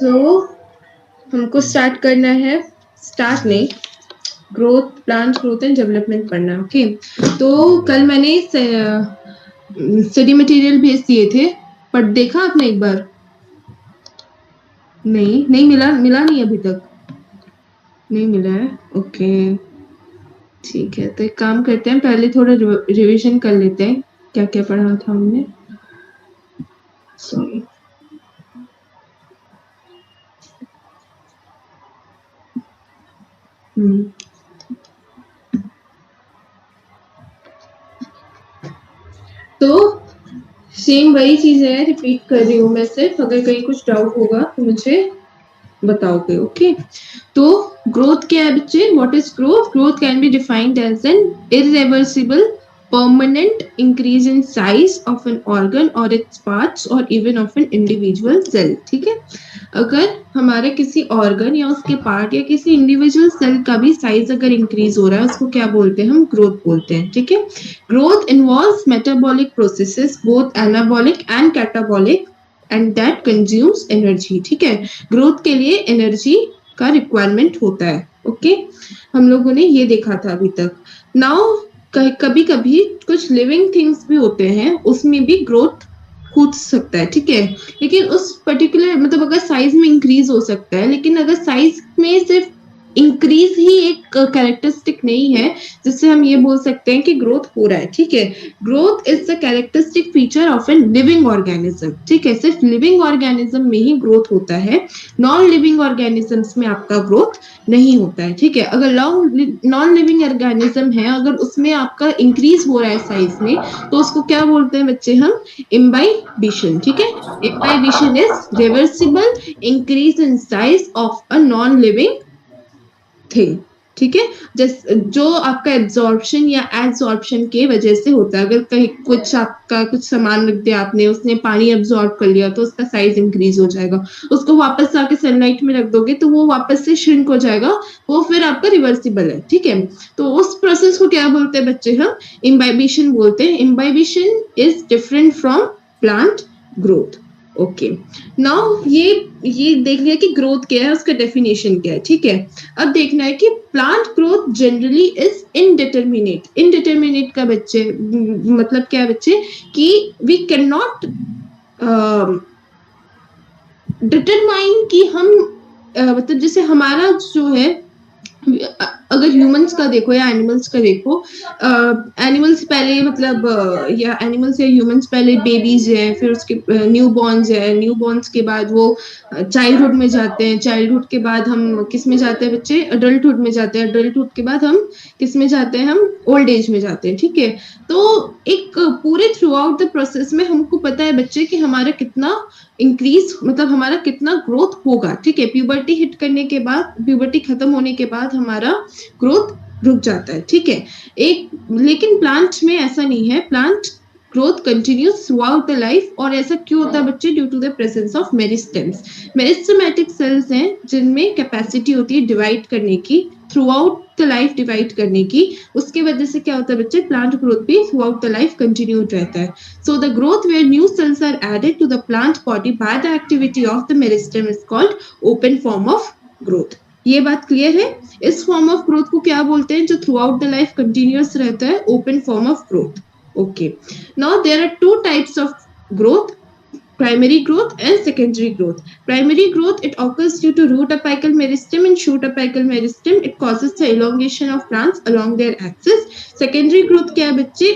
सो हमको स्टार्ट करना है, स्टार्ट नहीं, growth, plant growth and development पढ़ना है। ओके, तो कल मैंने स्टडी मटेरियल भेज दिए थे, पर देखा आपने एक बार? नहीं मिला नहीं अभी तक, नहीं मिला है। ओके ठीक है, तो एक काम करते हैं, पहले थोड़ा रिवीजन कर लेते हैं क्या क्या पढ़ा था हमने। सॉरी, तो सेम वही चीज है, रिपीट कर रही हूँ मैं सिर्फ, अगर कहीं कुछ डाउट होगा तो मुझे बताओगे। ओके, तो ग्रोथ क्या है बच्चे? What is growth? Growth can be defined as an irreversible permanent increase in size of an organ or its parts or even of an individual cell। ठीक है, अगर हमारे किसी ऑर्गन या उसके पार्ट या किसी इंडिविजुअल सेल का भी साइज अगर इंक्रीज हो रहा है, उसको क्या बोलते हैं? हम ग्रोथ बोलते हैं। ठीक है, growth involves metabolic processes both anabolic and catabolic and that consumes energy. ठीक है, ग्रोथ के लिए एनर्जी का रिक्वायरमेंट होता है। ओके, हम लोगों ने ये देखा था अभी तक। नाउ कभी कभी कुछ लिविंग थिंग्स भी होते हैं, उसमें भी ग्रोथ हो सकता है। ठीक है, लेकिन उस पर्टिकुलर मतलब अगर साइज में इंक्रीज हो सकता है, लेकिन अगर साइज में सिर्फ इंक्रीज ही एक कैरेक्टरिस्टिक नहीं है जिससे हम ये बोल सकते हैं कि ग्रोथ हो रहा है। ठीक है, growth is the characteristic feature of an living organism. ठीक है, सिर्फ लिविंग ऑर्गेनिज्म में ही ग्रोथ होता है, नॉन लिविंग ऑर्गेनिजम्स में आपका ग्रोथ नहीं होता है। ठीक है, अगर नॉन लिविंग ऑर्गेनिज्म है, अगर उसमें आपका इंक्रीज हो रहा है साइज में, तो उसको क्या बोलते हैं बच्चे? हम इम्बाइबिशन। ठीक है, imbibition is reversible increase in size of a non living thing. ठीक है, जो आपका एब्जॉर्प्शन या एब्जॉर्प्शन के वजह से होता है। अगर कहीं कुछ आपका कुछ सामान रख दिया आपने, उसने पानी एब्जॉर्ब कर लिया, तो उसका साइज इंक्रीज हो जाएगा। उसको वापस आके सनलाइट में रख दोगे तो वो वापस से श्रिंक हो जाएगा, वो फिर आपका रिवर्सिबल है। ठीक है, तो उस प्रोसेस को क्या बोलते हैं बच्चे? हम इम्बाइबिशन बोलते हैं। Imbibition is different from plant growth. Okay, now ये देख लिया कि ग्रोथ क्या है, उसका डेफिनेशन क्या है। ठीक है, अब देखना है कि plant growth generally is indeterminate. Indeterminate का बच्चे मतलब क्या है बच्चे? कि वी कैन नॉट डिटरमाइन कि हम मतलब जैसे हमारा जो है, अगर ह्यूमंस का देखो या एनिमल्स का देखो, एनिमल्स पहले मतलब या एनिमल्स या ह्यूमंस पहले बेबीज हैं, फिर उसके न्यू बॉर्न्स है, न्यू बॉर्न्स के बाद वो चाइल्डहुड में जाते हैं, चाइल्डहुड के बाद हम किस में जाते हैं बच्चे? अडल्टहुड में जाते हैं, अडल्टहुड के बाद हम किस में जाते हैं? हम ओल्ड एज में जाते हैं। ठीक है, तो एक पूरे थ्रू आउट द प्रोसेस में हमको पता है बच्चे कि हमारा कितना इंक्रीज मतलब हमारा कितना ग्रोथ होगा। ठीक है, प्यूबर्टी हिट करने के बाद, प्यूबर्टी खत्म होने के बाद हमारा ग्रोथ रुक जाता है। ठीक है, एक लेकिन प्लांट में ऐसा नहीं है, plant growth continues throughout the life. और ऐसा क्यों होता है बच्चे? Due to the presence of meristems. Meristematic cells हैं जिनमें कैपेसिटी होती है डिवाइड करने की, throughout the life divide करने की। उसके वजह से क्या होता है बच्चे? प्लांट ग्रोथ भी throughout the life continued रहता है। So the growth where new cells are added to the plant body by the activity of the meristem is called open form of growth। ये बात clear है? इस form of growth को क्या बोलते हैं जो throughout the life continuous रहता है? Open form of growth. Okay, now there are two types of growth, primary growth and secondary growth। Primary growth, it occurs due to root apical meristem and shoot apical meristem। It causes the elongation of plants along their axis। Secondary growth क्या है बच्चे?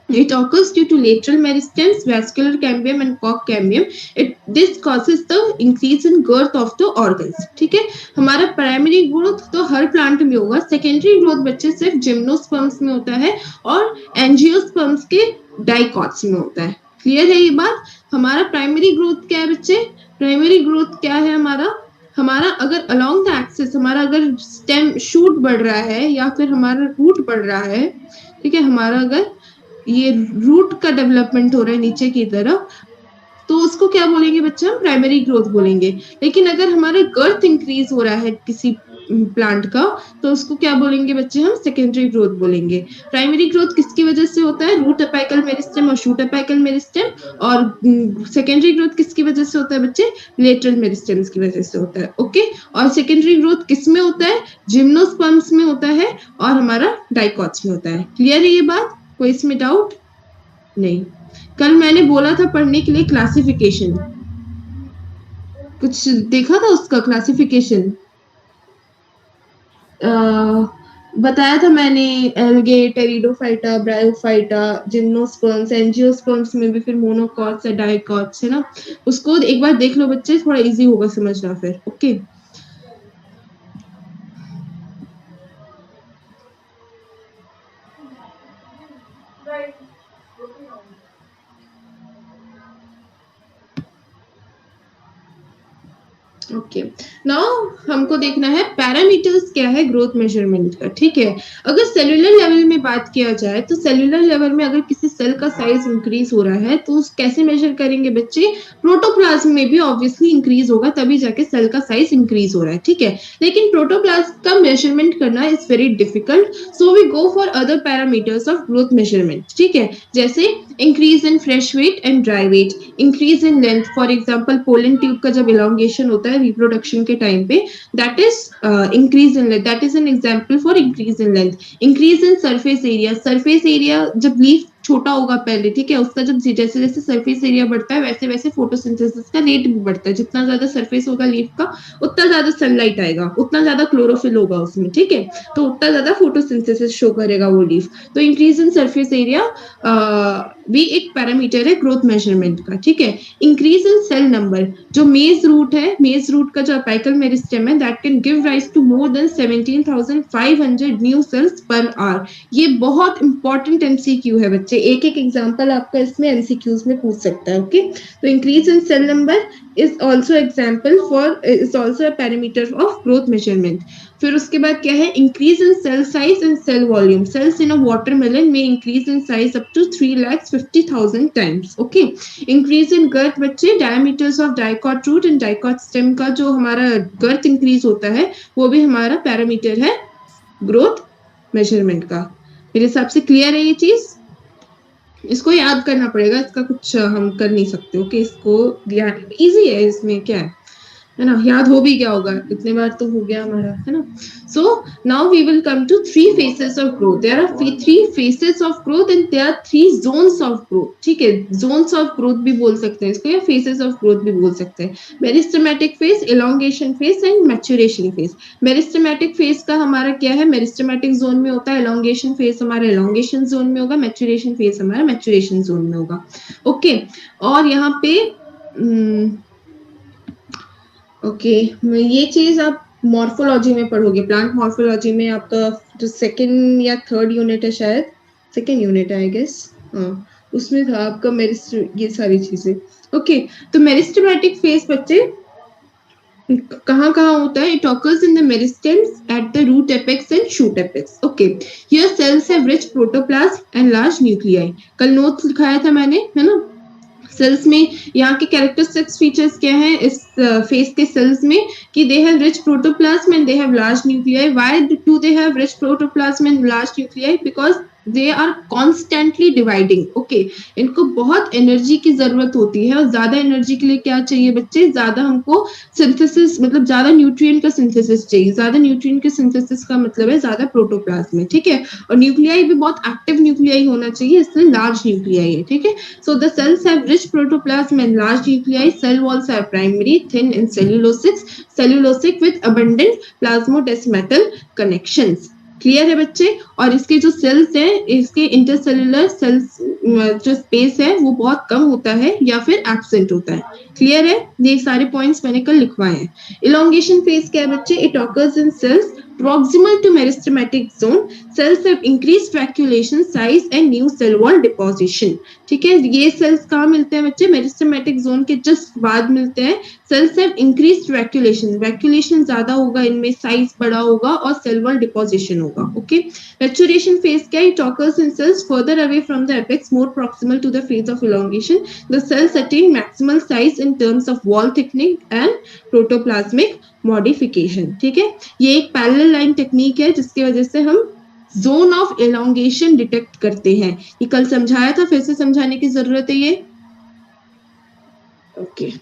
It occurs due to lateral meristems, vascular cambium and cork cambium। This causes the increase in girth of the organs। ठीक है, हमारा primary growth तो हर plant में होगा, secondary growth बच्चे सिर्फ जिम्नोस्पर्म्स में होता है और एंजियोस्पर्म्स के डाइकॉट्स में होता है। क्लियर है ये बात? हमारा प्राइमरी ग्रोथ क्या है बच्चे? प्राइमरी ग्रोथ क्या है हमारा अगर अलोंग द एक्सिस, हमारा अगर स्टेम शूट बढ़ रहा है या फिर हमारा रूट बढ़ रहा है, ठीक है, हमारा अगर ये रूट का डेवलपमेंट हो रहा है नीचे की तरफ, तो उसको क्या बोलेंगे बच्चे? हम प्राइमरी ग्रोथ बोलेंगे। लेकिन अगर हमारा गर्थ इंक्रीज हो रहा है किसी प्लांट का, तो उसको क्या बोलेंगे बच्चे हम? सेकेंडरी ग्रोथ बोलेंगे। प्राइमरी ग्रोथ किसकी वजह से होता है? रूट अपेकल मेरिस्टेम और शूट अपेकल मेरिस्टेम। और सेकेंडरी ग्रोथ किसकी वजह से होता है बच्चे? लेटरल मेरिस्टेम्स की वजह से होता है। ओके, और सेकेंडरी ग्रोथ किस में होता है? जिम्नोस्पर्म्स में होता है और हमारा डाइकॉट्स में होता है। क्लियर है ये बात? कोई इसमें डाउट नहीं? कल मैंने बोला था पढ़ने के लिए क्लासिफिकेशन, कुछ देखा था उसका क्लासिफिकेशन? बताया था मैंने, algae, pteridophyta, bryophyta, gymnosperms, angiosperms में भी फिर मोनोकॉट्स है, डाइकॉट्स है ना। उसको एक बार देख लो बच्चे, थोड़ा इजी होगा समझना फिर। ओके, ओके, नाउ हमको देखना है पैरामीटर्स क्या है ग्रोथ मेजरमेंट का। ठीक है, अगर सेलुलर लेवल में बात किया जाए तो सेलुलर लेवल में अगर किसी सेल का साइज इंक्रीज हो रहा है तो कैसे मेजर करेंगे बच्चे? प्रोटोप्लाज्म में भी ऑब्वियसली इंक्रीज होगा, तभी जाके सेल का साइज इंक्रीज हो रहा है। ठीक है, लेकिन प्रोटोप्लाज्म का मेजरमेंट करना is very difficult, so we go for other parameters of growth measurement. ठीक है, जैसे increase in fresh weight and dry weight, increase in length, for example pollen tube का जब इलांगेशन होता है रिप्रोडक्शन के टाइम पे, that is increase in length, that is an example for increase in length. Increase in surface area, surface area जब leaf छोटा होगा पहले, ठीक है, उसका जब जैसे जैसे सरफेस एरिया बढ़ता है वैसे वैसे फोटोसिंथेसिस का रेट भी बढ़ता है। जितना ज्यादा सरफेस होगा लीफ का उतना ज्यादा सनलाइट आएगा, उतना ज्यादा क्लोरोफिल होगा उसमें। ठीक है, तो उतना ज्यादा फोटोसिंथेसिस शो करेगा वो लीफ। तो इंक्रीज इन सरफेस एरिया भी एक पैरामीटर है ग्रोथ मेजरमेंट का। ठीक है, इंक्रीज इन सेल नंबर, जो मेज रूट है, मेज रूट का जो अपेकल मेरिस्टेम है, that can give rise to more than 17,500 new cells per hour. ये बहुत इंपॉर्टेंट एमसीक्यू है बच्चे, एक एक एग्जांपल आपका इसमें एमसीक्यूज में पूछ सकता है। ओके, तो increase in cell number is also example for is also a parameter of growth measurement. फिर उसके बाद क्या है? increase in cell size and cell volume. Cells in a watermelon may increase in size up to 3,50,000 times. Okay, increase in girth बच्चे, diameters of dicot root and dicot stem का जो हमारा girth increase होता है वो भी हमारा parameter है ग्रोथ मेजरमेंट का। मेरे हिसाब से क्लियर है ये चीज? इसको याद करना पड़ेगा, इसका कुछ हम कर नहीं सकते। ओके, इसको इजी है, इसमें क्या है ना, याद हो भी क्या होगा, इतने बार तो हो गया हमारा, है ना। So now we will come to 3 phases of growth. There are 3 phases of growth and there are 3 zones of growth. ठीक है, zones of growth भी बोल सकते हैं इसको, या phases of growth भी बोल सकते हैं। Meristematic phase, elongation phase and maturation phase. Meristematic phase का हमारा क्या है? मेरिस्टेमेटिक जोन में होता है। elongation phase हमारा elongation जोन में होगा, मैच्योरेशन फेज हमारा मैच्योरेशन जोन में होगा। ओके, और यहाँ पे ओके, ये चीज आप मॉर्फोलॉजी में पढ़ोगे, प्लांट मॉर्फोलॉजी में आपका जो सेकंड या थर्ड यूनिट है, शायद सेकंड यूनिट है आई गेस, उसमें था आपका ये सारी चीजें। ओके, तो मेरिस्टेमेटिक फेज बच्चे कहाँ कहाँ होता है? It occurs in the meristems at the root apex and shoot apex. Okay, here cells have rich protoplasm and large nuclei. कल नोट्स लिखाया था मैंने, है ना। सेल्स में यहाँ के कैरेक्टरिस्टिक्स फीचर्स क्या है इस फेज के सेल्स में? कि they have rich protoplasm and they have large nuclei. Why do they have rich protoplasm and large nuclei? Because they are constantly dividing. Okay, इनको बहुत एनर्जी की जरूरत होती है, और ज्यादा एनर्जी के लिए क्या चाहिए बच्चे? ज्यादा हमको सिंथेसिस, मतलब ज्यादा न्यूट्रिएंट का सिंथेसिस चाहिए। ज्यादा न्यूट्रिएंट के सिंथेसिस का मतलब है ज्यादा प्रोटोप्लाज्म में। ठीक है, और न्यूक्लियाई भी बहुत एक्टिव न्यूक्लियाई होना चाहिए, इसलिए लार्ज न्यूक्लियाई है। ठीक है, so the cells have rich protoplasm and large nuclei. Cell walls are primary, thin and cellulosic with abundant plasmodesmatal connections. Clear है बच्चे? और इसके जो सेल्स हैं, इसके इंटरसेलुलर सेल्स जो स्पेस है वो बहुत कम होता है या फिर एब्सेंट होता है। क्लियर है? ये सारे पॉइंट्स मैंने कल लिखवाए हैं। इलोंगेशन फेज क्या है बच्चे? It occurs in cells proximal to meristematic zone. Cells have increased vacuolation size and new cell wall deposition. ठीक है, ये सेल्स कहाँ मिलते हैं बच्चे? मेरिस्टेमेटिक जोन के जस्ट बाद मिलते हैं। सेल्स हैव इंक्रीज्ड वैक्यूलेशन, वैक्यूलेशन ज्यादा होगा इनमें, साइज बड़ा होगा और सेल वॉल डिपोजिशन होगा। ओके, मैच्योरेशन फेज क्या है? It occurs in cells further away from the apex, more proximal to the phase of elongation. The cells attain maximal size in terms of wall thickening and protoplasmic modification. ठीक है, ये एक parallel line technique है जिसकी वजह से हम zone of elongation detect करते हैं। ये कल समझाया था, फिर से समझाने की जरूरत है ये। ओके,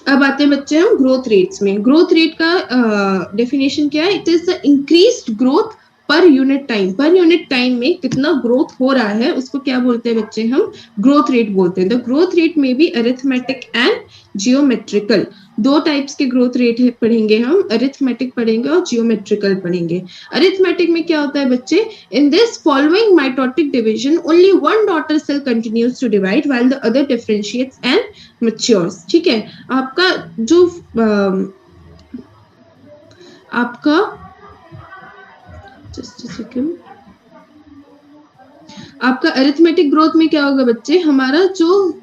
अब आते हैं बच्चे हम ग्रोथ रेट्स में। ग्रोथ रेट का डेफिनेशन क्या है? It is the increased growth पर यूनिट टाइम। पर यूनिट टाइम में कितना ग्रोथ हो रहा है उसको क्या बोलते हैं बच्चे? हम ग्रोथ रेट बोलते हैं। द ग्रोथ रेट में भी अरिथमेटिक एंड जियोमेट्रिकल, दो टाइप्स के ग्रोथ रेट पढ़ेंगे हम, अरिथमेटिक पढ़ेंगे और जियोमेट्रिकल पढ़ेंगे। अरिथमेटिक में क्या होता है बच्चे? In this following mitotic division only one daughter cell continues to divide while the other differentiates and matures. ठीक है, आपका जो आपका जस्ट अ सेकंड, आपका अरिथमेटिक ग्रोथ में क्या होगा बच्चे? हमारा जो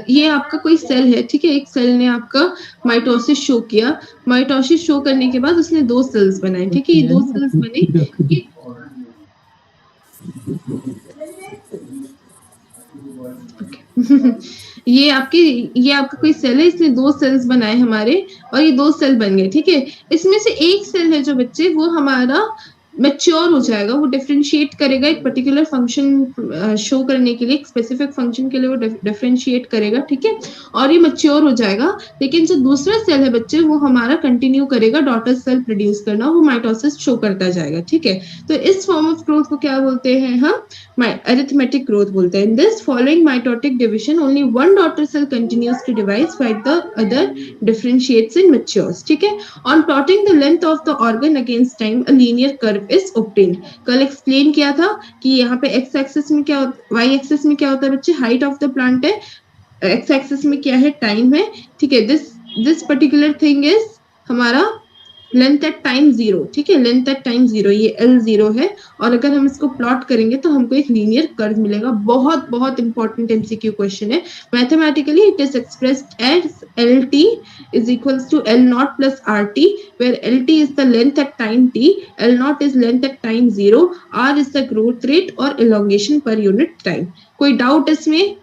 ये आपका कोई सेल है, ठीक है, एक सेल ने आपका माइटोसिस शो किया, माइटोसिस शो करने के बाद उसने दो सेल्स बनाए, ठीक है, ये दो सेल्स बने, ये आपका कोई सेल है, इसने दो सेल्स बनाए हमारे और ये दो सेल बन गए। ठीक है, इसमें से एक सेल है जो बच्चे वो हमारा मैच्योर हो जाएगा, वो डिफरेंशिएट करेगा एक पर्टिकुलर फंक्शन शो करने के लिए, एक स्पेसिफिक फंक्शन के लिए वो डिफरेंशिएट करेगा। ठीक है, और ये मैच्योर हो जाएगा। लेकिन जो दूसरा सेल है बच्चे वो हमारा कंटिन्यू करेगा डॉटर सेल प्रोड्यूस करना, वो माइटोसिस शो करता जाएगा। ठीक है, तो इस फॉर्म ऑफ ग्रोथ को क्या बोलते हैं हम? अरिथमेटिक ग्रोथ बोलते हैं। In this following mitotic division only one daughter cell continues to divide while the other differentiates and matures. ठीक है, on plotting the length of the organ against time a linear curve is obtained। कल explain किया था कि यहाँ पे x axis में क्या, वाई एक्सिस में क्या होता है बच्चे? हाइट ऑफ द प्लांट है, एक्स एक्सिस में क्या है? टाइम है। ठीक है, दिस पर्टिकुलर थिंग इज हमारा लेंथ एट टाइम 0। ठीक है, लेंथ एट टाइम 0, ये L0 है, और अगर हम इसको प्लॉट करेंगे तो हमको एक लीनियर कर्व मिलेगा। बहुत बहुत इंपॉर्टेंट MCQ क्वेश्चन है। Mathematically it is expressed as LT is equals to L0 plus RT, where LT is the length at time t, L0 is length at time 0, R is the growth rate और elongation per unit time। कोई doubt इसमें?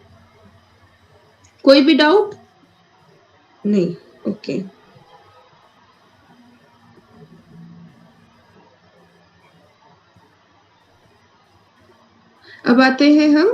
कोई भी doubt नहीं? Okay, अब आते हैं हम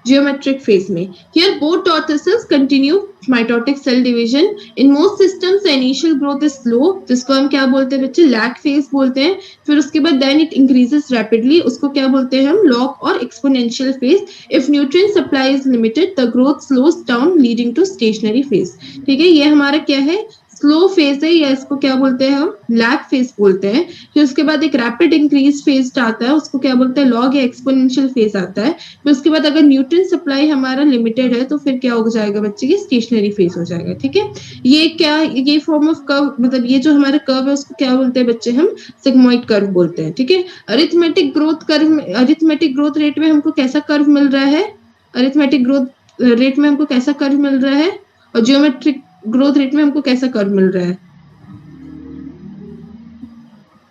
geometric phase में। Here both daughter cells continue mitotic cell division. In most systems the initial growth is slow, जिसको हम क्या बोलते हैं बच्चे? lag phase बोलते हैं। फिर उसके बाद then it increases rapidly, उसको क्या बोलते हैं हम? log और exponential phase. If nutrient supply is limited, the growth slows down leading to stationary phase। ठीक है, ये हमारा क्या है? स्लो फेज है, या इसको क्या बोलते हैं हम? लैग फेज बोलते हैं। फिर उसके बाद एक रैपिड इंक्रीज फेज आता है, उसको क्या बोलते हैं? लॉग या एक्सपोनेंशियल फेज आता है। फिर उसके बाद अगर न्यूट्रिएंट सप्लाई हमारा लिमिटेड है तो फिर क्या हो जाएगा बच्चे? की स्टेशनरी फेज हो जाएगा। ठीक है, ये क्या, ये फॉर्म ऑफ कर्व, मतलब ये जो हमारा कर्व है उसको क्या बोलते हैं बच्चे? हम सिग्मोइड कर्व बोलते हैं। ठीक है, arithmetic growth curve, arithmetic growth rate में हमको कैसा कर्व मिल रहा है? अरिथमेटिक ग्रोथ रेट में हमको कैसा कर्व मिल रहा है? और जियोमेट्रिक ग्रोथ रेट में हमको कैसा कर्व मिल रहा है?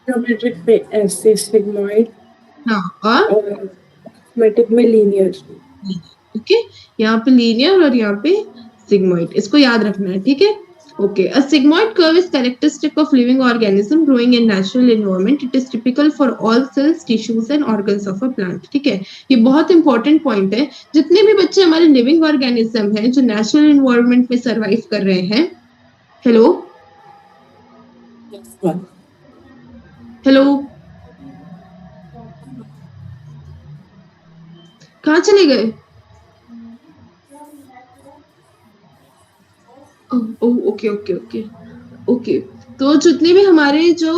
ज्योमेट्रिक पे ऐसे सिग्मॉइड, हाँ, और अरिथमेटिक में लीनियर। ओके, यहाँ पे लीनियर और यहाँ पे सिग्मॉइड, इसको याद रखना है। ठीक है, okay. A sigmoid curve is characteristic of living organism growing in natural environment. It is typical for all cells, tissues and organs of a plant। ठीक है, ये बहुत इंपॉर्टेंट पॉइंट है। जितने भी बच्चे हमारे लिविंग ऑर्गेनिज्म हैं जो नेचुरल एनवायरनमेंट में सर्वाइव कर रहे हैं, हेलो हेलो, कहाँ चले गए? ओके ओके ओके ओके, तो जितने भी हमारे जो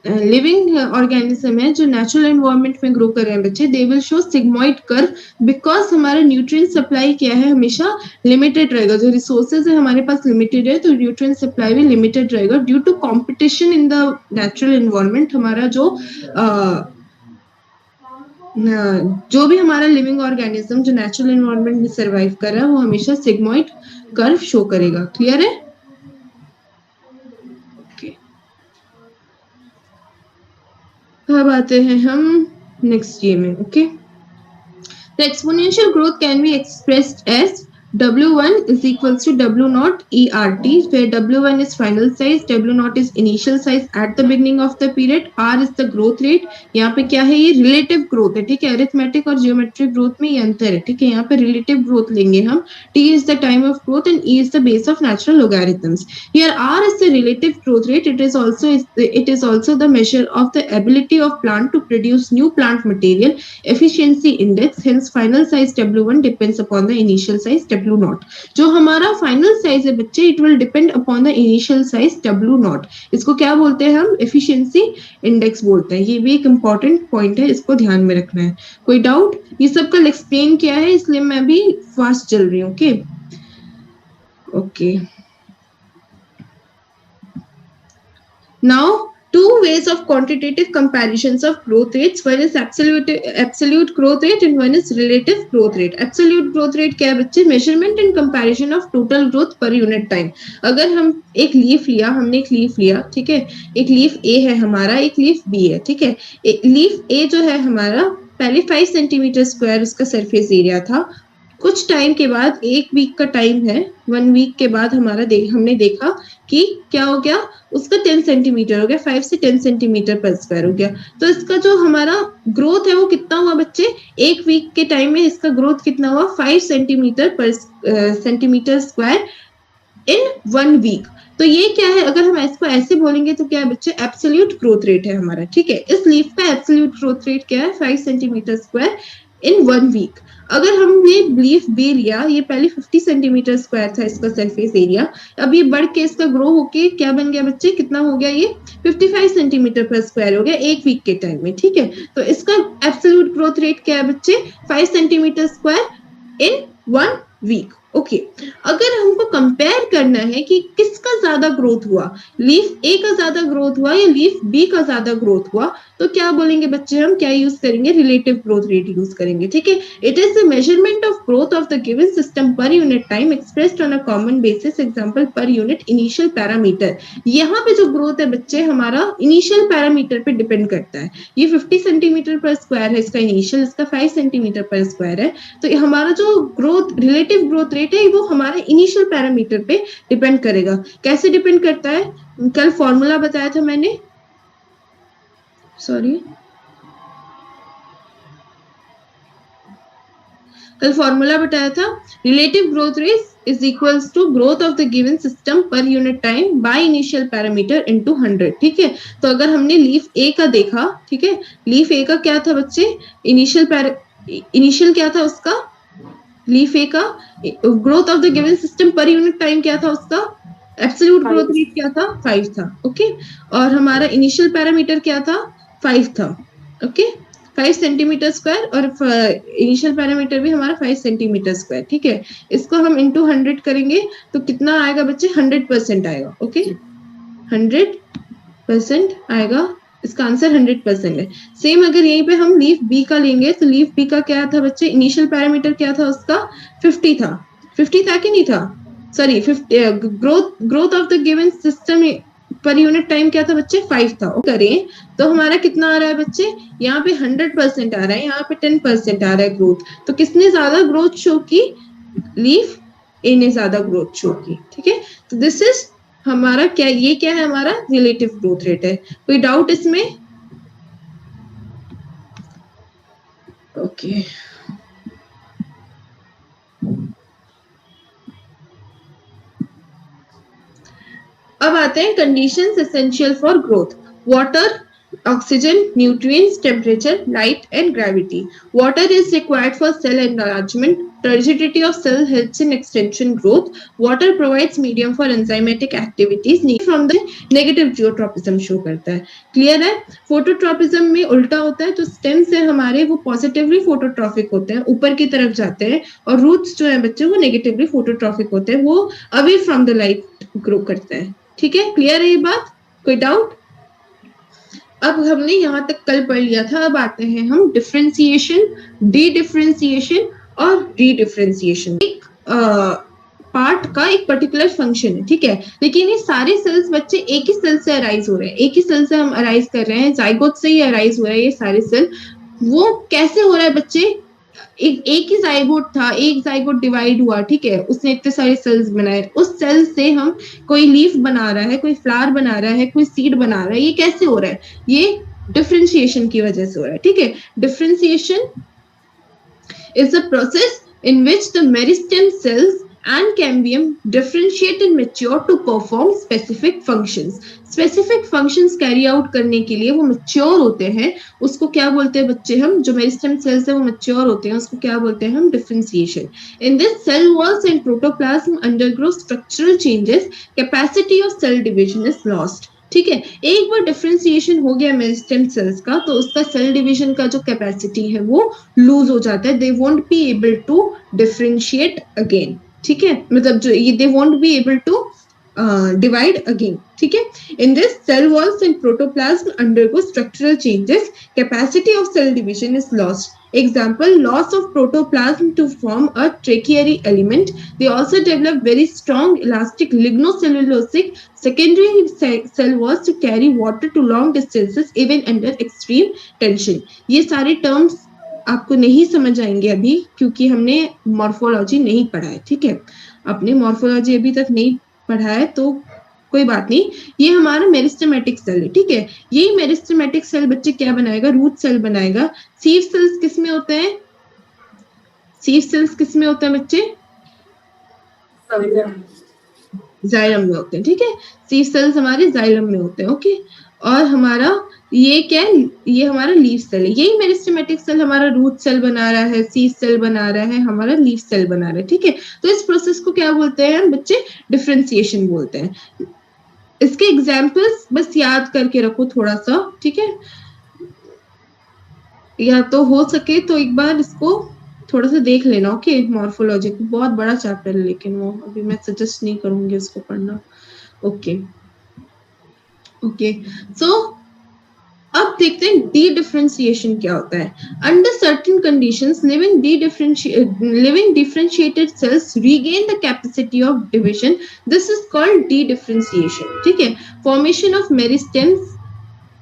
लिविंग ऑर्गेनिज्म है जो नेचुरल एनवायरनमेंट में ग्रो कर रहे हैं बच्चे, they will show sigmoid curve because हमारा न्यूट्रिएंट सप्लाई क्या है? हमेशा लिमिटेड रहेगा। जो रिसोर्सेज है हमारे पास लिमिटेड है, तो न्यूट्रिएंट सप्लाई भी लिमिटेड रहेगा due to competition in the natural environment. हमारा जो जो भी हमारा लिविंग ऑर्गेनिज्म जो नेचुरल एनवायरनमेंट में सरवाइव कर रहा है वो हमेशा सिग्मॉइड कर्व शो करेगा। क्लियर है? ओके, अब आते हैं हम नेक्स्ट ये में। Okay, the exponential growth can be expressed as W1 is equals to W0 ERT, where W1 is final size, W0 is initial size at the beginning of the period, R is the growth rate। यहाँ पे क्या है, ये relative growth है, ठीक है। Arithmetic और geometric growth में ये अंतर है, ठीक है। यहाँ पे रिलेटिव ग्रोथ लेंगे हम, T is the time of growth and E is the base of natural logarithms। Here R is the relative growth rate, it is also the measure of the ability of plant to produce new plant material, efficiency index, hence final size W1 depends upon the initial size W0। जो हमारा final size है बच्चे, it will depend upon the initial size W0। इसको क्या बोलते हैं हम? Efficiency index बोलते हैं। ये भी एक इंपॉर्टेंट पॉइंट है, इसको ध्यान में रखना है। कोई डाउट? ये सब कल एक्सप्लेन किया है, इसलिए मैं भी फास्ट चल रही हूँ। Okay okay, now two ways of quantitative comparisons of growth rates, one is absolute growth rate and one is relative growth rate। absolute growth rate क्या है बच्चे? measurement and comparison of total growth per unit time। अगर हम एक leaf लिया, हमने एक leaf लिया, ठीक है, एक लीफ ए है हमारा, एक लीफ बी है, ठीक है। लीफ ए जो है हमारा, पहले 5 सेंटीमीटर स्क्वायर उसका सरफेस एरिया था। कुछ टाइम के बाद, 1 वीक का टाइम है, 1 वीक के बाद हमने देखा कि क्या हो गया, उसका 10 सेंटीमीटर हो गया, 5 से 10 सेंटीमीटर पर स्क्वायर हो गया। तो इसका जो हमारा ग्रोथ है वो कितना हुआ बच्चे? 1 वीक के टाइम में इसका ग्रोथ कितना हुआ? 5 सेंटीमीटर पर सेंटीमीटर स्क्वायर इन 1 वीक। तो ये क्या है, अगर हम इसको ऐसे बोलेंगे तो क्या है बच्चे? एब्सोल्यूट ग्रोथ रेट है हमारा, ठीक है। इस लीफ का एब्सोल्यूट ग्रोथ रेट क्या है? 5 सेंटीमीटर स्क्वायर इन 1 वीक। अगर हमने लीफ बी लिया, ये पहले 50 सेंटीमीटर स्क्वायर था इसका सरफेस एरिया, अब ये बढ़ के इसका ग्रो होके क्या बन गया बच्चे? कितना हो गया? ये 55 सेंटीमीटर पर स्क्वायर हो गया 1 वीक के टाइम में, ठीक है। तो इसका एब्सोल्यूट ग्रोथ रेट क्या है बच्चे? 5 सेंटीमीटर स्क्वायर इन 1 वीक। ओके, अगर हमको कंपेयर करना है कि किसका ज्यादा ग्रोथ हुआ, लीफ ए का ज्यादा ग्रोथ हुआ या लीफ बी का ज्यादा ग्रोथ हुआ, तो क्या बोलेंगे बच्चे? हम क्या यूज करेंगे? रिलेटिव ग्रोथ रेट यूज करेंगे, ठीक है। It is the measurement of growth of the given system per unit time expressed on a common basis, example per unit initial parameter. यहाँ पे जो ग्रोथ है बच्चे हमारा इनिशियल पैरामीटर पे डिपेंड करता है। ये 50 सेंटीमीटर पर स्क्वायर है इसका इनिशियल, इसका 5 सेंटीमीटर पर स्क्वायर है। तो हमारा जो ग्रोथ, रिलेटिव ग्रोथ रेट है, वो हमारे इनिशियल पैरामीटर पे डिपेंड करेगा। कैसे डिपेंड करता है? कल फॉर्मूला बताया था मैंने, कल फॉर्मूला बताया था, relative growth rate is equals to growth of the given system per unit time by initial parameter into 100, ठीक है। तो अगर हमने लीफ ए का देखा, ठीक है, लीफ ए का क्या था बच्चे? इनिशियल क्या था उसका? लीफ ए का growth of the given system per unit time क्या था उसका? एब्सोल्यूट ग्रोथ रेट क्या था? 5 था, ओके। और हमारा इनिशियल पैरामीटर क्या था? 5 था, ओके। 5 सेंटीमीटर स्क्वायर और इनिशियल पैरामीटर भी हमारा 5 सेंटीमीटर स्क्वायर, ठीक है। इसको हम इंटू 100 करेंगे तो कितना आएगा बच्चे? 100% आएगा, ओके। 100% आएगा, इसका आंसर 100% है। सेम अगर यहीं पे हम लीफ बी का लेंगे तो लीफ बी का क्या था बच्चे? इनिशियल पैरामीटर क्या था उसका? 50 था। 50 था कि नहीं था? Sorry, growth of the given system per unit time क्या था बच्चे? 5 था। करें तो हमारा कितना आ रहा है बच्चे? यहाँ पे 100% आ रहा है, यहाँ पे 10% आ रहा है ग्रोथ। तो किसने ज्यादा ग्रोथ शो की? लीफ ए ने ज्यादा ग्रोथ शो की, ठीक है। तो दिस इज हमारा क्या, ये क्या है? हमारा रिलेटिव ग्रोथ रेट है। कोई डाउट इसमें? ओके, अब आते हैं conditions essential for growth. Water, oxygen, nutrients, temperature, light and gravity. Water is required for cell enlargement. Turgidity of cell helps in extension growth. Water provides medium for enzymatic activities. From the negative geotropism show करता है। Clear है? Phototropism में उल्टा होता है, तो stem से हमारे वो पॉजिटिवली फोटोट्रॉफिक होते हैं, ऊपर की तरफ जाते हैं, और रूट्स जो है बच्चे वो नेगेटिवली फोटोट्रॉफिक होते हैं, वो away from the light grow करते हैं, ठीक है। क्लियर है ये बात? कोई डाउट? अब हमने यहाँ तक कल पढ़ लिया था, अब आते हैं हम डिफरेंशिएशन, डी डिफरेंशिएशन और री डिफरेंशिएशन। एक पार्ट का एक पर्टिकुलर फंक्शन है, ठीक है, लेकिन ये सारे सेल्स बच्चे एक ही सेल से अराइज हो रहे हैं, एक ही सेल से हम अराइज कर रहे हैं, जाइगोट से ही अराइज हो रहा है ये सारे सेल। वो कैसे हो रहा है बच्चे? एक ही जाइगोट था, एक जाइगोट डिवाइड हुआ, ठीक है, उसने इतने सारे सेल्स बनाए, उस सेल से हम कोई लीफ बना रहा है, कोई फ्लावर बना रहा है, कोई सीड बना रहा है, ये कैसे हो रहा है? ये डिफरेंशिएशन की वजह से हो रहा है, ठीक है। Differentiation is a process in which the meristem cells and cambium differentiate and mature to perform specific functions. Specific functions carry out करने के लिए वो mature होते हैं, उसको क्या बोलते हैं बच्चे? हम जो मेरिस्टेम cells है वो mature होते हैं, उसको क्या बोलते हैं हम? differentiation. In this, cell walls and protoplasm undergo structural changes, capacity of cell division is lost. ठीक है, एक बार डिफरेंशिएशन हो गया मेरिस्टेम सेल्स का, तो उसका सेल डिवीजन का जो कैपेसिटी है वो लूज हो जाता है, they won't be able to differentiate again, ठीक है, मतलब जो ये they won't be able to divide again, ठीक है। In this, cell walls and protoplasm undergo structural changes, capacity of cell division is lost. Example, loss of protoplasm to form a tertiary element. They also develop very strong elastic lignocellulosic secondary cell walls to carry water to long distances even under extreme tension. ये सारे terms आपको नहीं समझ आएंगे अभी, क्योंकि हमने morphology नहीं पढ़ा है, ठीक है, आपने मॉर्फोलॉजी अभी तक नहीं पढ़ा है तो कोई बात नहीं। ये हमारा मेरिस्टेमेटिक सेल है, ठीक है, ये मेरिस्टेमेटिक सेल बच्चे क्या बनाएगा? रूट सेल बनाएगा। सीव सेल्स किस में होते हैं? सीव सेल्स किस में होते हैं बच्चे? जाइलम में होते हैं, ठीक है, सीव सेल्स हमारे जाइलम में होते हैं, ओके। और हमारा ये क्या है? ये हमारा लीफ सेल है। यही मेरिस्टेमेटिक सेल हमारा रूट सेल बना रहा है, सीव सेल बना रहा है, हमारा लीफ सेल बना रहा है, ठीक है। तो इस प्रोसेस को क्या बोलते हैं हम बच्चे? डिफरेंशिएशन बोलते हैं। इसके एग्जाम्पल्स बस याद करके रखो थोड़ा सा, ठीक है, या तो हो सके तो एक बार इसको थोड़ा सा देख लेना, ओके। मॉर्फोलॉजी बहुत बड़ा चैप्टर है, लेकिन वो अभी मैं सजेस्ट नहीं करूंगी उसको पढ़ना, ओके ओके। सो अब देखते हैं डी डिफरेंशिएशन क्या होता है। Under certain conditions living differentiated sales regain the capacity of division, this is called D differentiation, ठीक है। Formation of meristems,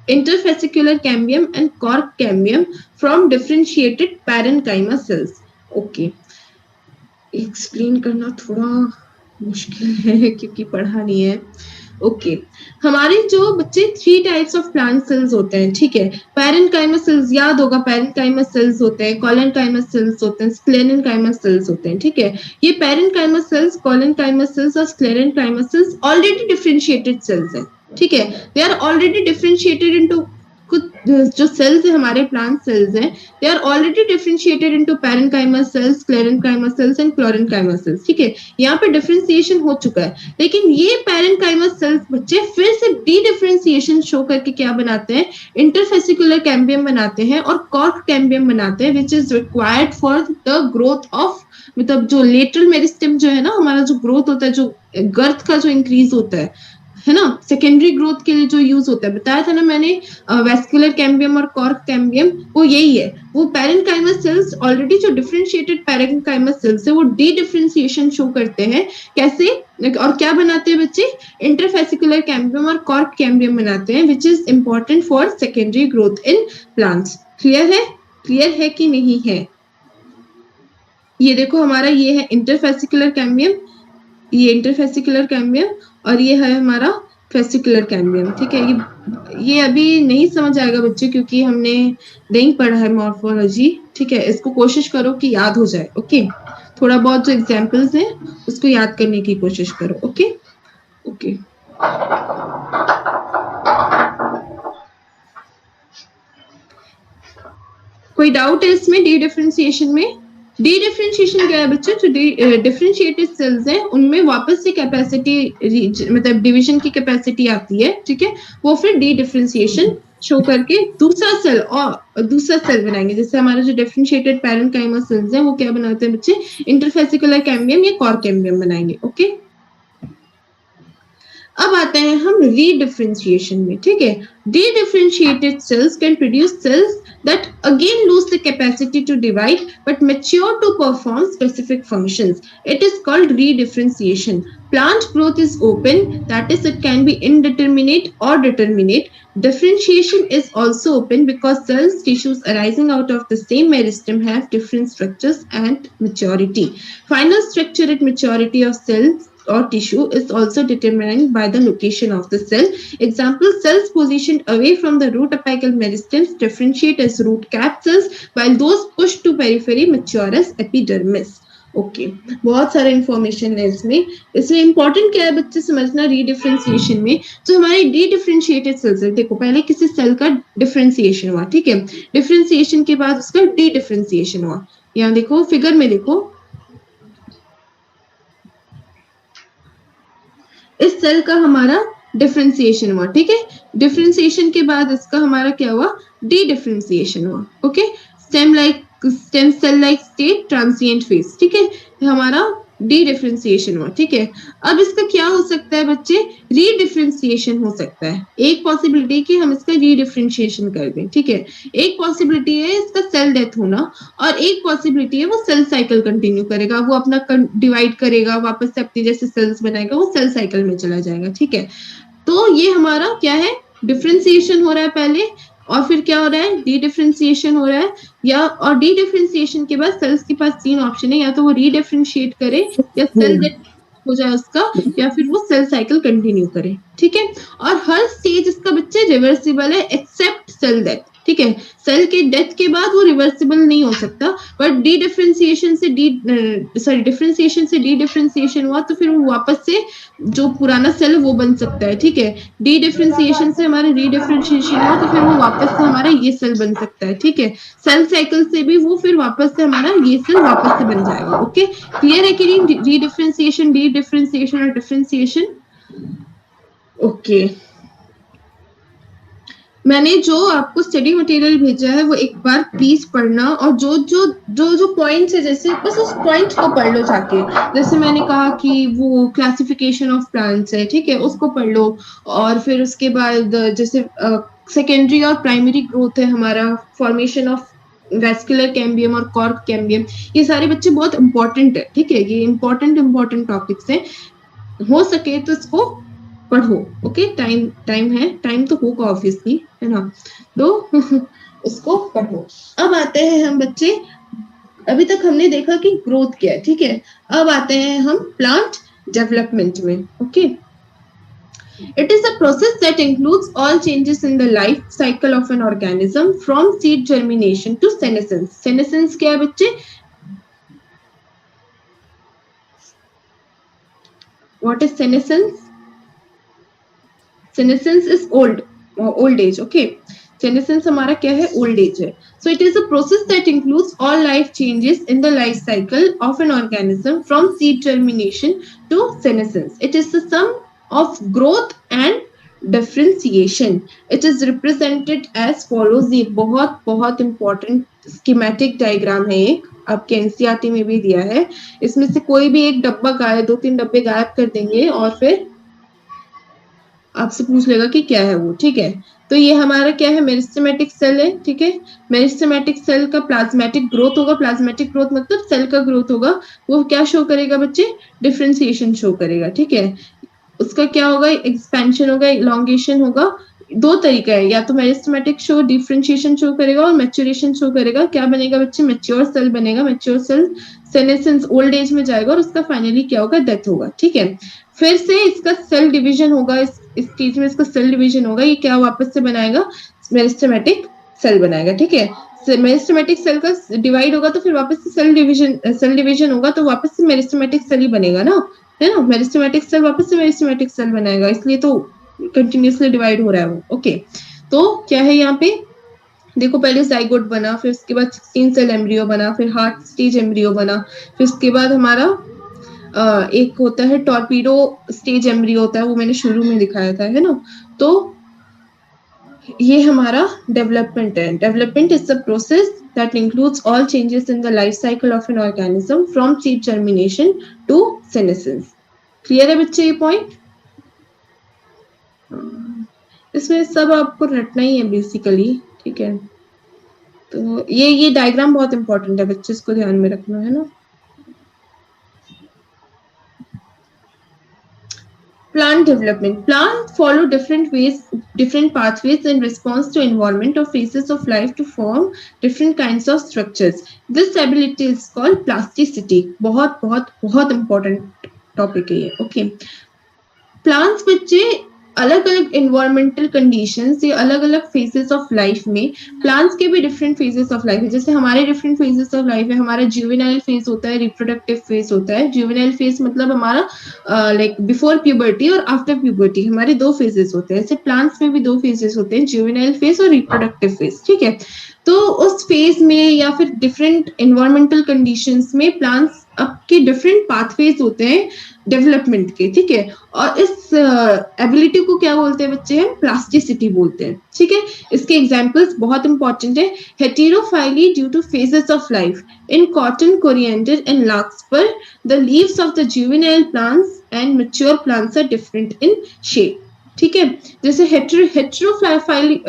interfascicular cambium and cork cambium from differentiated parenchyma cells. Okay, explain करना थोड़ा मुश्किल है क्योंकि पढ़ा नहीं है, ओके। हमारे जो बच्चे 3 टाइप्स ऑफ प्लांट सेल्स होते हैं, ठीक है, पैरेनकाइमा सेल्स याद होगा, पैरेनकाइमा सेल्स होते हैं, कोलेनकाइमा सेल्स होते हैं, स्क्लेरेनकाइमा सेल्स होते हैं, ठीक है। ये पैरेनकाइमा सेल्स, कोलेनकाइमा सेल्स और sclerenchyma cells already differentiated cells हैं, ठीक है, they are already differentiated into, कुछ जो सेल्स है हमारे प्लांट सेल्स हैं, they are already differentiated into parenchyma cells, sclerenchyma cells and chlorenchyma cells, ठीक है, यहाँ पे डिफरेंशिएशन हो चुका है। लेकिन ये पैरेनकाइमा सेल्स बच्चे फिर से डी डिफरेंशिएशन शो करके क्या बनाते हैं? इंटरफेसिकुलर कैम्बियम बनाते हैं और कॉर्क कैम्बियम बनाते हैं, which is required for the growth of, मतलब जो लेटरल मेरिस्टेम जो है ना हमारा, जो ग्रोथ होता है, जो गर्थ का जो इंक्रीज होता है ना, सेकेंडरी ग्रोथ के लिए जो यूज होता है, बताया था ना मैंने, वेस्कुलर कैम्बियम और कॉर्क कैम्बियम, वो यही है। वो पैरेनकाइमा सेल्स ऑलरेडी जो डिफरेंशिएटेड पैरेनकाइमा सेल्स है वो डी डिफरेंशिएशन शो करते हैं, कैसे और क्या बनाते हैं बच्चे? इंटरफेसिकुलर कैम्बियम और कॉर्क कैम्बियम बनाते हैं, which is important for secondary growth in plants. Clear है? क्लियर है कि नहीं है? ये देखो हमारा ये है इंटरफेसिकुलर कैम्बियम, ये इंटरफेसिकुलर कैम्बियम, और ये है हमारा फेसिकुलर कैम्बियम, ठीक है। ये अभी नहीं समझ आएगा बच्चे क्योंकि हमने नहीं पढ़ा है मॉर्फोलॉजी, ठीक है। इसको कोशिश करो कि याद हो जाए, ओके। थोड़ा बहुत जो एग्जांपल्स हैं उसको याद करने की कोशिश करो, ओके ओके। कोई डाउट है इसमें डी डिफरेंशिएशन में? डी डिफरेंशिएशन क्या है बच्चों? जो डिफरेंशिएटेड सेल्स हैं उनमें वापस से कैपेसिटी, मतलब डिवीजन की कैपेसिटी आती है, ठीक है, वो फिर डी डिफरेंशिएशन शो करके दूसरा सेल बनाएंगे। जैसे हमारे जो डिफरेंशिएटेड पैरेनकाइमा सेल्स हैं वो क्या बनाते हैं बच्चे? इंटरफेसिकुलर कैम्बियम या कॉर्क कैम्बियम बनाएंगे, ओके। अब आते हैं हम रीडिफरेंशिएशन में, ठीक है। Redifferentiated cells can produce cells that again lose the capacity to divide but mature to perform specific functions. It is called redifferentiation. Plant growth is open, that is, it can be indeterminate or determinate. Differentiation is also open because cells tissues arising out of the same meristem have different structures and maturity. Final structure at maturity of cells or tissue is also determined by the location of the cell. Example, cells positioned away from the root apical meristems differentiate as root cap cells, while those pushed to periphery mature as epidermis. Okay बहुत सारा information है इसमें important क्या है बच्चे समझना रीडिफरेंशिएशन में। तो हमारे डी-डिफरेंशिएटेड सेल्स है, देखो पहले किसी सेल का डिफरेंशिएशन हुआ, ठीक है, डिफरेंशिएशन के बाद उसका डी-डिफरेंशिएशन हुआ। यहाँ देखो फिगर में देखो, इस सेल का हमारा डिफरेंशिएशन हुआ, ठीक है। डिफरेंशिएशन के बाद इसका हमारा क्या हुआ, डी डिफरेंशिएशन हुआ। Okay, stem cell like state transient phase, ठीक है, हमारा डी डिफरेंशिएशन हुआ, ठीक है। अब इसका क्या हो सकता है बच्चे, रीडिफरेंशिएशन हो सकता है। एक पॉसिबिलिटी कि हम इसका रीडिफरेंशिएशन कर दें, ठीक है। एक पॉसिबिलिटी है इसका सेल डेथ होना, और एक पॉसिबिलिटी है वो सेल साइकिल कंटिन्यू करेगा, वो अपना डिवाइड करेगा, वापस से अपने जैसे सेल्स बनाएगा, वो सेल साइकिल में चला जाएगा, ठीक है। तो ये हमारा क्या है, डिफरेंशिएशन हो रहा है पहले, और फिर क्या हो रहा है, डी डिफरेंशिएशन हो रहा है। या और डी डिफरेंशिएशन के बाद सेल्स के पास 3 ऑप्शन है, या तो वो रीडिफरेंशिएट करे, या सेल डेथ हो जाए उसका, या फिर वो सेल साइकिल कंटिन्यू करे, ठीक है। और हर स्टेज इसका बच्चे रिवर्सिबल है एक्सेप्ट सेल डेथ, ठीक है। सेल के डेथ के बाद वो रिवर्सिबल नहीं हो सकता, बट डिफरेंशिएशन से डी डिफरेंशिएशन हुआ तो फिर वो वापस से जो पुराना सेल वो बन सकता है, ठीक है। डी डिफरेंशिएशन से हमारा रीडिफरेंशिएशन हुआ तो फिर वो वापस से हमारा ये सेल बन सकता है, ठीक है। सेल साइकिल से भी वो फिर वापस से हमारा ये सेल वापस से बन जाएगा। ओके, क्लियर है कि रीडिफरेंशिएशन, डी डिफरेंशिएशन और डिफरेंशिएशन। ओके, मैंने जो आपको स्टडी मटेरियल भेजा है वो एक बार प्लीज पढ़ना, और जो जो जो जो पॉइंट्स है जैसे बस उस पॉइंट को पढ़ लो जाके। जैसे मैंने कहा कि वो क्लासिफिकेशन ऑफ प्लांट्स है, ठीक है, उसको पढ़ लो। और फिर उसके बाद जैसे सेकेंडरी और प्राइमरी ग्रोथ है हमारा, फॉर्मेशन ऑफ वेस्कुलर कैम्बियम और कॉर्क कैम्बियम, ये सारे बच्चे बहुत इंपॉर्टेंट है, ठीक है। ये इंपॉर्टेंट टॉपिक्स हैं, हो सके तो इसको पढ़ो। ओके, टाइम है, टाइम तो होगा ऑब्वियसली, है ना, तो उसको पढ़ो। अब आते हैं हम बच्चे, अभी तक हमने देखा कि ग्रोथ क्या है, ठीक है। अब आते हैं हम प्लांट डेवलपमेंट में। Okay, it is a process that includes all changes in the life cycle of an organism from seed germination to senescence. Senescence क्या है बच्चे, what is senescence? Senescence is old age. Okay, senescence हमारा क्या है, old age है। So it is a process that includes all life changes in the life cycle of an organism from seed germination to senescence. It is the sum of growth and differentiation. It is represented as follows. ये बहुत important schematic diagram है, एक आपके NCERT में भी दिया है। इसमें से कोई भी एक डब्बा गायब, 2-3 डब्बे गायब कर देंगे और फिर आपसे पूछ लेगा कि क्या है वो, ठीक है। तो ये हमारा क्या है, मेरिस्टेमेटिक सेल है, ठीक है। मेरिस्टेमेटिक सेल का प्लाज्मेटिक ग्रोथ होगा, प्लाज्मेटिक ग्रोथ मतलब सेल का ग्रोथ होगा, वो क्या शो करेगा बच्चे, डिफरेंशिएशन शो करेगा, ठीक है। उसका क्या होगा, एक्सपेंशन होगा, इलॉन्गेशन होगा। 2 तरीका है, या तो मेरिस्टेमेटिक शो डिफरेंशिएशन शो करेगा और मैच्योरेशन शो करेगा। क्या बनेगा बच्चे, मैच्योर सेल बनेगा। Mature cell senescence old age में जाएगा और उसका फाइनली क्या होगा, डेथ होगा, ठीक है। फिर से इसका सेल डिवीजन होगा, इस स्टेज में इसका सेल डिवीजन होगा, ये क्या वापस से बनाएगा, मेरिस्टेमेटिक सेल बनाएगा, ठीक है। मेरिस्टेमेटिक सेल का डिवाइड होगा तो फिर वापस से सेल डिवीजन होगा, तो वापस से मेरिस्टेमेटिक सेल ही बनेगा ना, है ना। मेरिस्टेमेटिक सेल वापस से मेरिस्टेमेटिक सेल बनाएगा, इसलिए तो कंटिन्यूअसली डिवाइड हो रहा है वो। ओके, तो क्या है यहाँ पे, देखो पहले जाइगोट बना, फिर उसके बाद 16 सेल एम्ब्रियो बना, फिर हार्ट स्टेज एम्ब्रियो बना, फिर उसके बाद हमारा एक होता है टॉर्पीडो स्टेज एम्ब्रियो होता है, वो मैंने शुरू में दिखाया था, है ना। तो ये हमारा डेवलपमेंट है। Development is the process that includes all changes in the life cycle of an organism from seed germination to senescence. Clear है बच्चे ये पॉइंट? इसमें सब आपको रटना ही है बेसिकली, ठीक है। तो ये डायग्राम बहुत इंपॉर्टेंट है बच्चे, इसको ध्यान में रखना है ना। Plant development. Plants follow different pathways in response to environment or phases of life to form different kinds of structures. This ability is called plasticity. बहुत बहुत बहुत important topic है ये, okay. प्लांट्स बच्चे अलग अलग इन्वायरमेंटल कंडीशंस या अलग अलग फेजेस ऑफ लाइफ में, प्लांट्स के भी डिफरेंट फेजेस ऑफ लाइफ है। जैसे हमारे डिफरेंट फेजेस ऑफ लाइफ है, हमारा जुवेनाइल फेज होता है, रिप्रोडक्टिव फेज होता है। जुवेनाइल फेज मतलब हमारा लाइक बिफोर प्यूबर्टी और आफ्टर प्यूबर्टी, हमारे दो फेजेस होते हैं। ऐसे प्लांट्स में भी दो फेजेस होते हैं, जुवेनाइल फेज और रिप्रोडक्टिव फेज, ठीक है। तो उस फेज में या फिर डिफरेंट एनवायरमेंटल कंडीशंस में प्लांट्स आपके डिफरेंट पाथवेज होते हैं डेवलपमेंट के, ठीक है। और इस एबिलिटी को क्या बोलते हैं बच्चे, हम प्लास्टिसिटी बोलते हैं, ठीक है। इसके एग्जांपल्स बहुत इंपॉर्टेंट है। Heterophylly due to phases of life in cotton, coriander and larkspur, the leaves of the juvenile plants and mature plants are different in shape, ठीक है। जैसे हेट्रोफाइली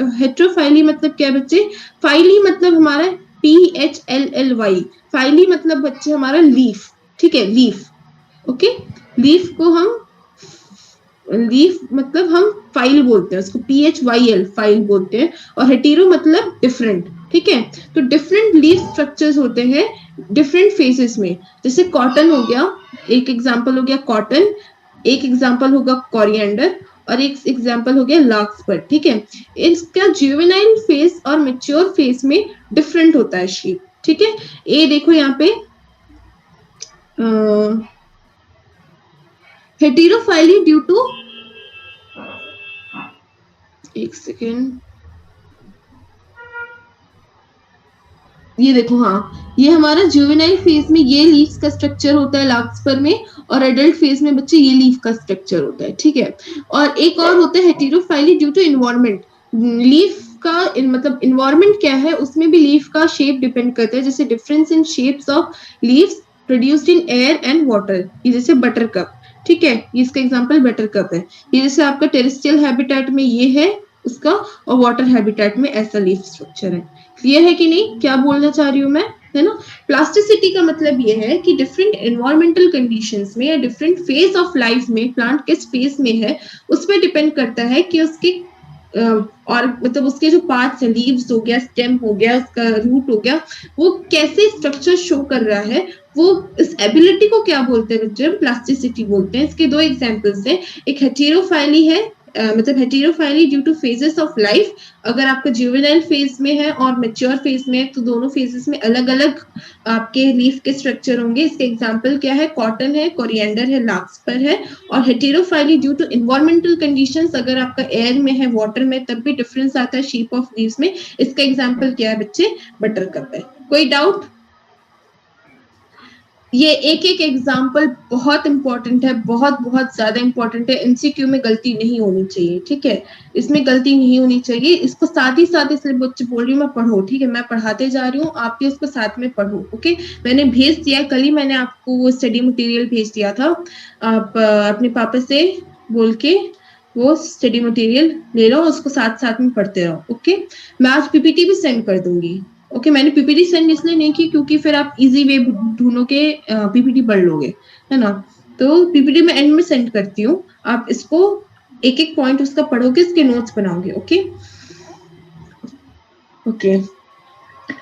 मतलब क्या बच्चे, फाइली मतलब हमारा PHLLY, फाइली मतलब बच्चे हमारा लीफ, ठीक है, लीफ, ओके। लीफ को हम, लीफ मतलब हम फाइल बोलते हैं उसको, PHYL फाइल बोलते हैं। और हेटेरो मतलब डिफरेंट, ठीक है। तो डिफरेंट लीफ स्ट्रक्चर्स होते हैं डिफरेंट फेजेस में। जैसे कॉटन हो गया, एक एग्जांपल हो गया कॉटन, एक एग्जांपल होगा कोरिएंडर और एक एग्जांपल हो गया लार्कस्पर, ठीक है। इसका जुवेनाइल फेज और मैच्योर फेज में डिफरेंट होता है शेप, ठीक है। ये देखो यहाँ पे हेटेरोफाइली ड्यू टू, एक सेकेंड, ये देखो, हाँ, ये हमारा जुवेनाइल फेज में ये लीव्स का स्ट्रक्चर होता है लार्कस्पर में, और एडल्ट फेज में बच्चे ये लीफ का स्ट्रक्चर होता है, ठीक है। और एक और होता है heterophylly due to environment. Leaf का मतलब इन्वायरमेंट क्या है, उसमें भी लीफ का शेप डिपेंड करता है। जैसे difference in shapes of leaves produced in air and water, ये जैसे बटर कप, ठीक है, इसका एग्जांपल बटर कप है। ये जैसे आपका टेरेस्ट्रियल हैबिटेट में ये है उसका, और वाटर हैबिटेट में ऐसा लीफ स्ट्रक्चर है। क्लियर है कि नहीं, क्या बोलना चाह रही हूँ मैं, है ना। प्लास्टिसिटी का मतलब ये है कि डिफरेंट एनवायरमेंटल कंडीशंस में या डिफरेंट फेज ऑफ लाइफ में प्लांट किस फेज में है, उस पर डिपेंड करता है कि उसके और मतलब उसके जो पार्ट्स है, लीव्स हो गया, स्टेम हो गया, उसका रूट हो गया, वो कैसे स्ट्रक्चर शो कर रहा है, वो इस एबिलिटी को क्या बोलते हैं बच्चे, प्लास्टिसिटी बोलते हैं। इसके दो एग्जांपल्स हैं, एक हेटेरोफाइली है, मतलब heterophylly due to phases of life, अगर आपका जुवेनाइल फेज में है और मैच्योर फेज में है तो दोनों फेजेस में अलग अलग आपके लीफ के स्ट्रक्चर होंगे। इसके एग्जांपल क्या है, कॉटन है, कोरिएंडर है, लार्कस्पर है। और हेटेरोफाइली ड्यू टू एनवायरमेंटल कंडीशंस, अगर आपका एयर में है, वाटर में, तब भी डिफरेंस आता है शेप ऑफ लीव्स में। इसका एग्जांपल क्या है बच्चे, बटर कप है। कोई डाउट? ये एक एक एग्जाम्पल बहुत इंपॉर्टेंट है, बहुत बहुत ज्यादा इंपॉर्टेंट है। एमसीक्यू में गलती नहीं होनी चाहिए, ठीक है, इसमें गलती नहीं होनी चाहिए। इसको साथ ही साथ इसलिए बच्चे बोल रही हूँ मैं पढ़ो, ठीक है, मैं पढ़ाते जा रही हूँ, आप भी उसको साथ में पढ़ो, ओके। मैंने भेज दिया, कल ही मैंने आपको वो स्टडी मटेरियल भेज दिया था, आप अपने पापा से बोल के वो स्टडी मटेरियल ले लो, उसको साथ साथ में पढ़ते रहो, ओके। मैं आज पीपीटी भी सेंड कर दूंगी, ओके। मैंने पीपीटी सेंड इसलिए नहीं की क्योंकि फिर आप इजी वे ढूंढोगे, पीपीटी पढ़ लोगे, है ना। तो पीपीटी में एंड में सेंड करती हूँ, आप इसको एक एक पॉइंट उसका पढ़ोगे, इसके नोट्स बनाओगे, okay okay.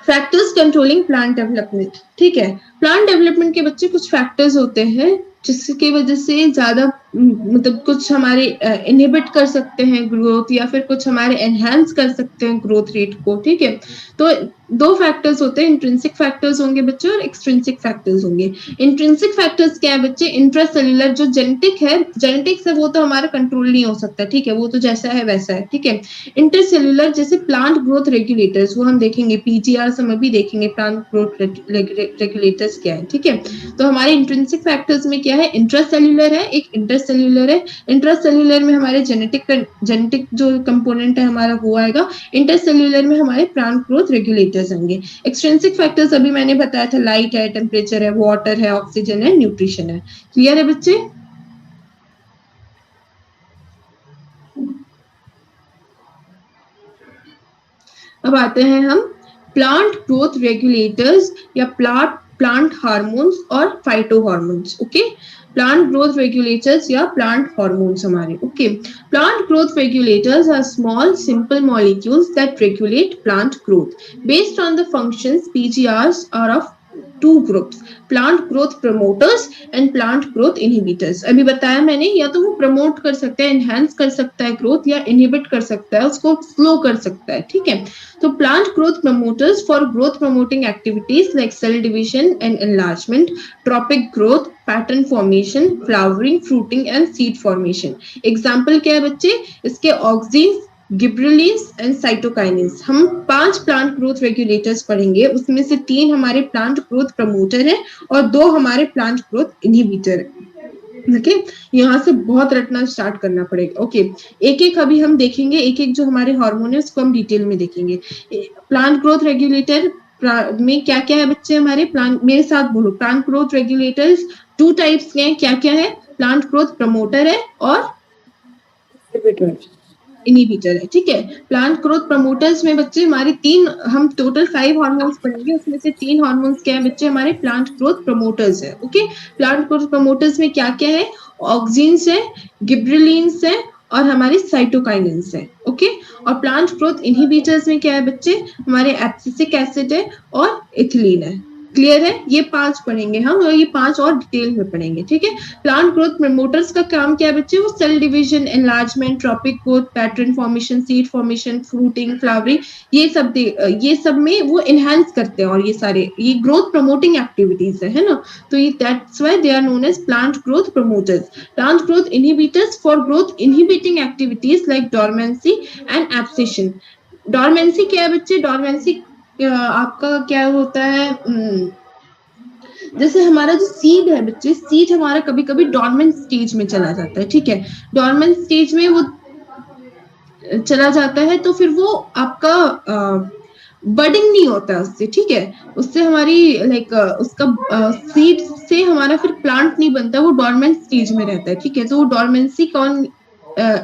Factors controlling plant development, ठीक है। प्लांट डेवलपमेंट के बच्चे कुछ फैक्टर्स होते हैं जिसकी वजह से ज्यादा मतलब कुछ हमारे इनहिबिट कर सकते हैं ग्रोथ, या फिर कुछ हमारे एनहांस कर सकते हैं ग्रोथ रेट को, ठीक है। तो दो फैक्टर्स होते हैं, इंट्रिंसिक फैक्टर्स होंगे बच्चे और एक्सट्रिंसिक फैक्टर्स होंगे। इंट्रिंसिक फैक्टर्स क्या है बच्चे, इंट्रासेल्युलर जो जेनेटिक है, जेनेटिक्स है वो तो हमारा कंट्रोल नहीं हो सकता, ठीक है, वो तो जैसा है वैसा है, ठीक है। इंटरसेल्युलर जैसे प्लांट ग्रोथ रेगुलेटर्स, वो हम देखेंगे पीजीआर समय भी देखेंगे प्लांट ग्रोथ रेगुलेटर्स क्या है, ठीक है। तो हमारे इंट्रिंसिक फैक्टर्स में क्या है, इंट्रासेल्युलर है, एक इंटरसेल्युलर है। इंट्रासेल्युलर में हमारे जेनेटिक जो कंपोनेंट है हमारा वो आएगा, इंटरसेल्युलर में हमारे प्लांट ग्रोथ रेगुलेटर्स होंगे। एक्सट्रिंसिक फैक्टर्स अभी मैंने बताया था, लाइट है, टेम्परेचर है, वाटर है, ऑक्सीजन है, न्यूट्रिशन है। क्लियर है बच्चे? अब आते हैं हम प्लांट ग्रोथ रेगुलेटर्स या प्लांट हार्मोन्स और phyto hormones. Okay, plant growth regulators या प्लांट हार्मोन्स हमारे। Okay, plant growth regulators are small simple molecules that regulate plant growth based on the functions. PGRs are of two groups, plant growth promoters and plant growth inhibitors. अभी बताया मैंने, या तो वो promote कर सकता है, एनहांस कर सकता है ग्रोथ, या इनहिबिट कर सकता है, उसको स्लो कर सकता है। ठीक है, तो plant growth promoters for growth promoting activities like cell division and enlargement, tropic growth, pattern formation, flowering, fruiting and seed formation. Example क्या है बच्चे इसके? Auxin, gibberellins and cytokinins. हम 5 प्लांट ग्रोथ रेगुलेटर्स पढ़ेंगे, उसमें से 3 हमारे प्लांट ग्रोथ प्रमोटर है और 2 हमारे प्लांट ग्रोथ इनहिबिटर है। ओके, यहाँ से बहुत रटना स्टार्ट करना पड़ेगा। ओके, एक एक अभी हम देखेंगे, एक एक जो हमारे हार्मोन है उसको हम डिटेल में देखेंगे। प्लांट ग्रोथ रेगुलेटर में क्या क्या है बच्चे हमारे? प्लांट, मेरे साथ बोलो, प्लांट ग्रोथ रेगुलेटर्स 2 टाइप्स के हैं। क्या क्या है? प्लांट ग्रोथ प्रमोटर है और इनहिबिटर है। ठीक है, प्लांट ग्रोथ प्रमोटर्स में बच्चे हमारे 3, हम टोटल 5 हार्मोन्स पढ़ेंगे, उसमें से 3 हार्मोन्स क्या है बच्चे हमारे? प्लांट ग्रोथ प्रमोटर्स है। ओके, प्लांट ग्रोथ प्रमोटर्स में क्या क्या है? ऑक्सीन्स है, गिब्रेलिन्स है और हमारे साइटोकाइनिन्स है। ओके, और प्लांट ग्रोथ इनहिबिटर्स में क्या है बच्चे? हमारे एब्सिसिक एसिड है और इथिलीन है। क्लियर है? ये 5 पढ़ेंगे हम और ये 5 और डिटेल में पढ़ेंगे। ठीक है, प्लांट ग्रोथ प्रमोटर्स का काम क्या है बच्चे? वो cell division, enlargement, tropic growth, pattern formation, seed formation, fruiting, flowering, ये सब में वो एनहांस करते हैं और ये सारे ये ग्रोथ प्रमोटिंग एक्टिविटीज है ना। तो ये that's why they are known as plant growth promoters. Plant growth inhibitors for growth inhibiting activities like dormancy and abscission. Dormancy क्या है बच्चे? डोरमेंसी आपका क्या होता है? जैसे हमारा जो सीड है बच्चे, सीड हमारा कभी कभी डॉर्मेंट स्टेज में चला जाता है। ठीक है, डॉर्मेंट स्टेज में वो चला जाता है तो फिर वो आपका बडिंग नहीं होता है उससे। ठीक है, उससे हमारी लाइक उसका सीड से हमारा फिर प्लांट नहीं बनता, वो डॉर्मेंट स्टेज में रहता है। ठीक है, तो वो डॉर्मेंसी कौन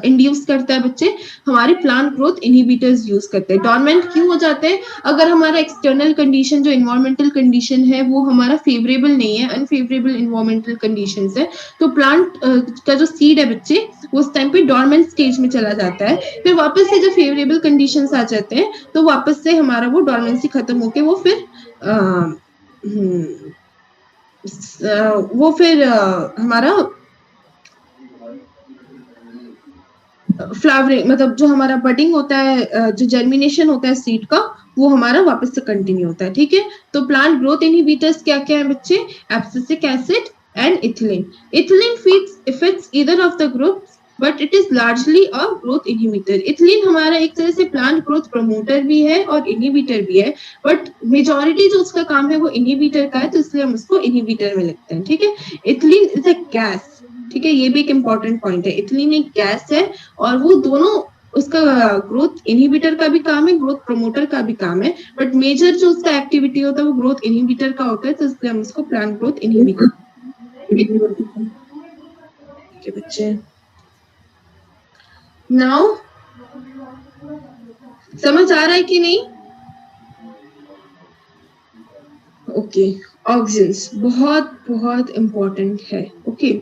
इंड्यूस करता है बच्चे? हमारे प्लांट ग्रोथ इनहिबिटर्स यूज करते हैं। डॉर्मेंट क्यों हो जाते हैं? अगर हमारा एक्सटर्नल कंडीशन, जो इन्वायरमेंटल कंडीशन है, वो हमारा फेवरेबल नहीं है, अनफेवरेबल इन्वायरमेंटल कंडीशंस है, तो प्लांट का जो सीड है बच्चे वो उस टाइम पे डॉर्मेंट स्टेज में चला जाता है। फिर वापस से जब फेवरेबल कंडीशंस आ जाते हैं तो वापस से हमारा वो डॉर्मेंसी खत्म होके वो फिर हमारा फ्लावरिंग, मतलब जो हमारा बडिंग होता है, जो जर्मिनेशन होता है सीड का, वो हमारा वापस से कंटिन्यू होता है। ठीक है, तो प्लांट ग्रोथ इनहिबिटर्स क्या क्या है बच्चे? Abscisic acid and ethylene. Ethylene effects either of the group but it is largely a growth inhibitor. Ethylene हमारा एक तरह से प्लांट ग्रोथ प्रमोटर भी है और इनहिबिटर भी है, बट मेजॉरिटी जो उसका काम है वो इनहिबिटर का है, तो इसलिए हम उसको इनहिबिटर में लिखते हैं। ठीक है, इथिलीन इज अ गैस। ठीक है, ये भी एक इंपॉर्टेंट पॉइंट है। इथिलीन एक गैस है और वो दोनों, उसका ग्रोथ इनहिबिटर का भी काम है, ग्रोथ प्रमोटर का भी काम है, बट मेजर जो उसका एक्टिविटी होता है वो ग्रोथ इनहिबिटर का होता है, तो इसलिए हम उसको प्लांट ग्रोथ इनहिबिटर। बच्चे नाउ समझ आ रहा है कि नहीं? ओके, ऑक्सीन्स बहुत बहुत इंपॉर्टेंट है। ओके,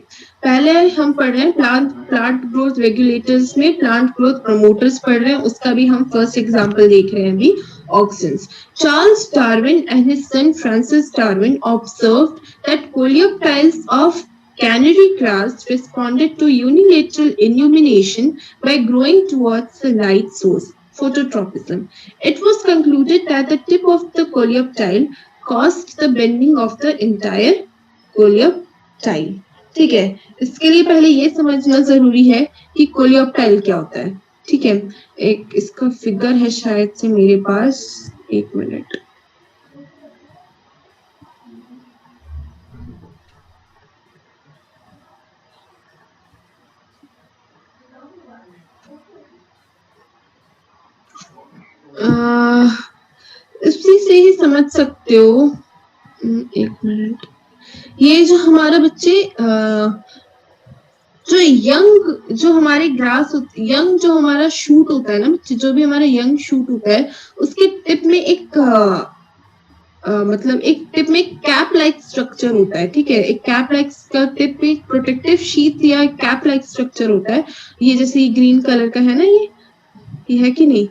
पहले हम पढ़ रहे हैं प्लांट ग्रोथ रेगुलेटर्स में प्लांट ग्रोथ प्रमोटर्स पढ़ रहे हैं, उसका भी हम फर्स्ट एग्जांपल देख रहे हैं अभी, auxins. Charles Darwin and his son Francis Darwin observed that coleoptiles of canary crabs responded to unilateral illumination by growing towards the light source, phototropism. It was concluded that the tip of the coleoptile caused the bending of the entire coleoptile. ठीक है, इसके लिए पहले ये समझना जरूरी है कि कोलियोप्टाइल क्या होता है। ठीक है, एक इसका फिगर है शायद से मेरे पास, एक मिनट। इसी से ही समझ सकते हो। एक मिनट, ये जो हमारा बच्चे जो यंग जो हमारे ग्रास यंग जो हमारा शूट होता है ना, जो भी हमारा यंग शूट होता है, उसके टिप में एक मतलब एक टिप में कैप लाइक स्ट्रक्चर होता है, ठीक है। एक कैप लाइक का टिप पे प्रोटेक्टिव शीट या कैप लाइक स्ट्रक्चर होता है। ये जैसे ये ग्रीन कलर का है ना, ये है कि नहीं,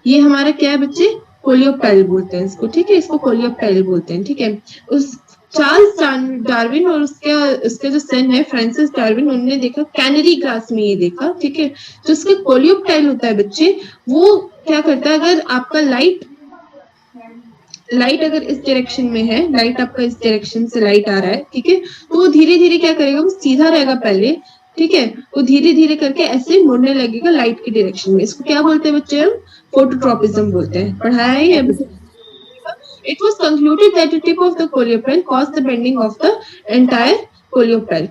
ये हमारा क्या है बच्चे, कोलियोप्टेल बोलते हैं इसको, ठीक है, इसको कोलियोप्टेल बोलते हैं, ठीक है। उस चार्ल्स डार्विन और उसका जो सन है फ्रांसिस डार्विन, उन्होंने देखा कैनरी ग्रास में, ये देखा, ठीक है। जो उसका कोलियोप्टेल होता है बच्चे, वो क्या करता है, अगर आपका लाइट अगर इस डायरेक्शन में है, लाइट आपका इस डायरेक्शन से लाइट आ रहा है, ठीक है, तो वो धीरे धीरे क्या करेगा, वो सीधा रहेगा पहले, ठीक है, वो धीरे धीरे करके ऐसे मुड़ने लगेगा लाइट की डायरेक्शन में। इसको क्या बोलते हैं बच्चे, हम फोटोट्रॉपिज्म बोलते हैं, पढ़ाया है अभी। It was concluded that the tip of the coleoptile caused the bending of the entire कोलियोप्टेल।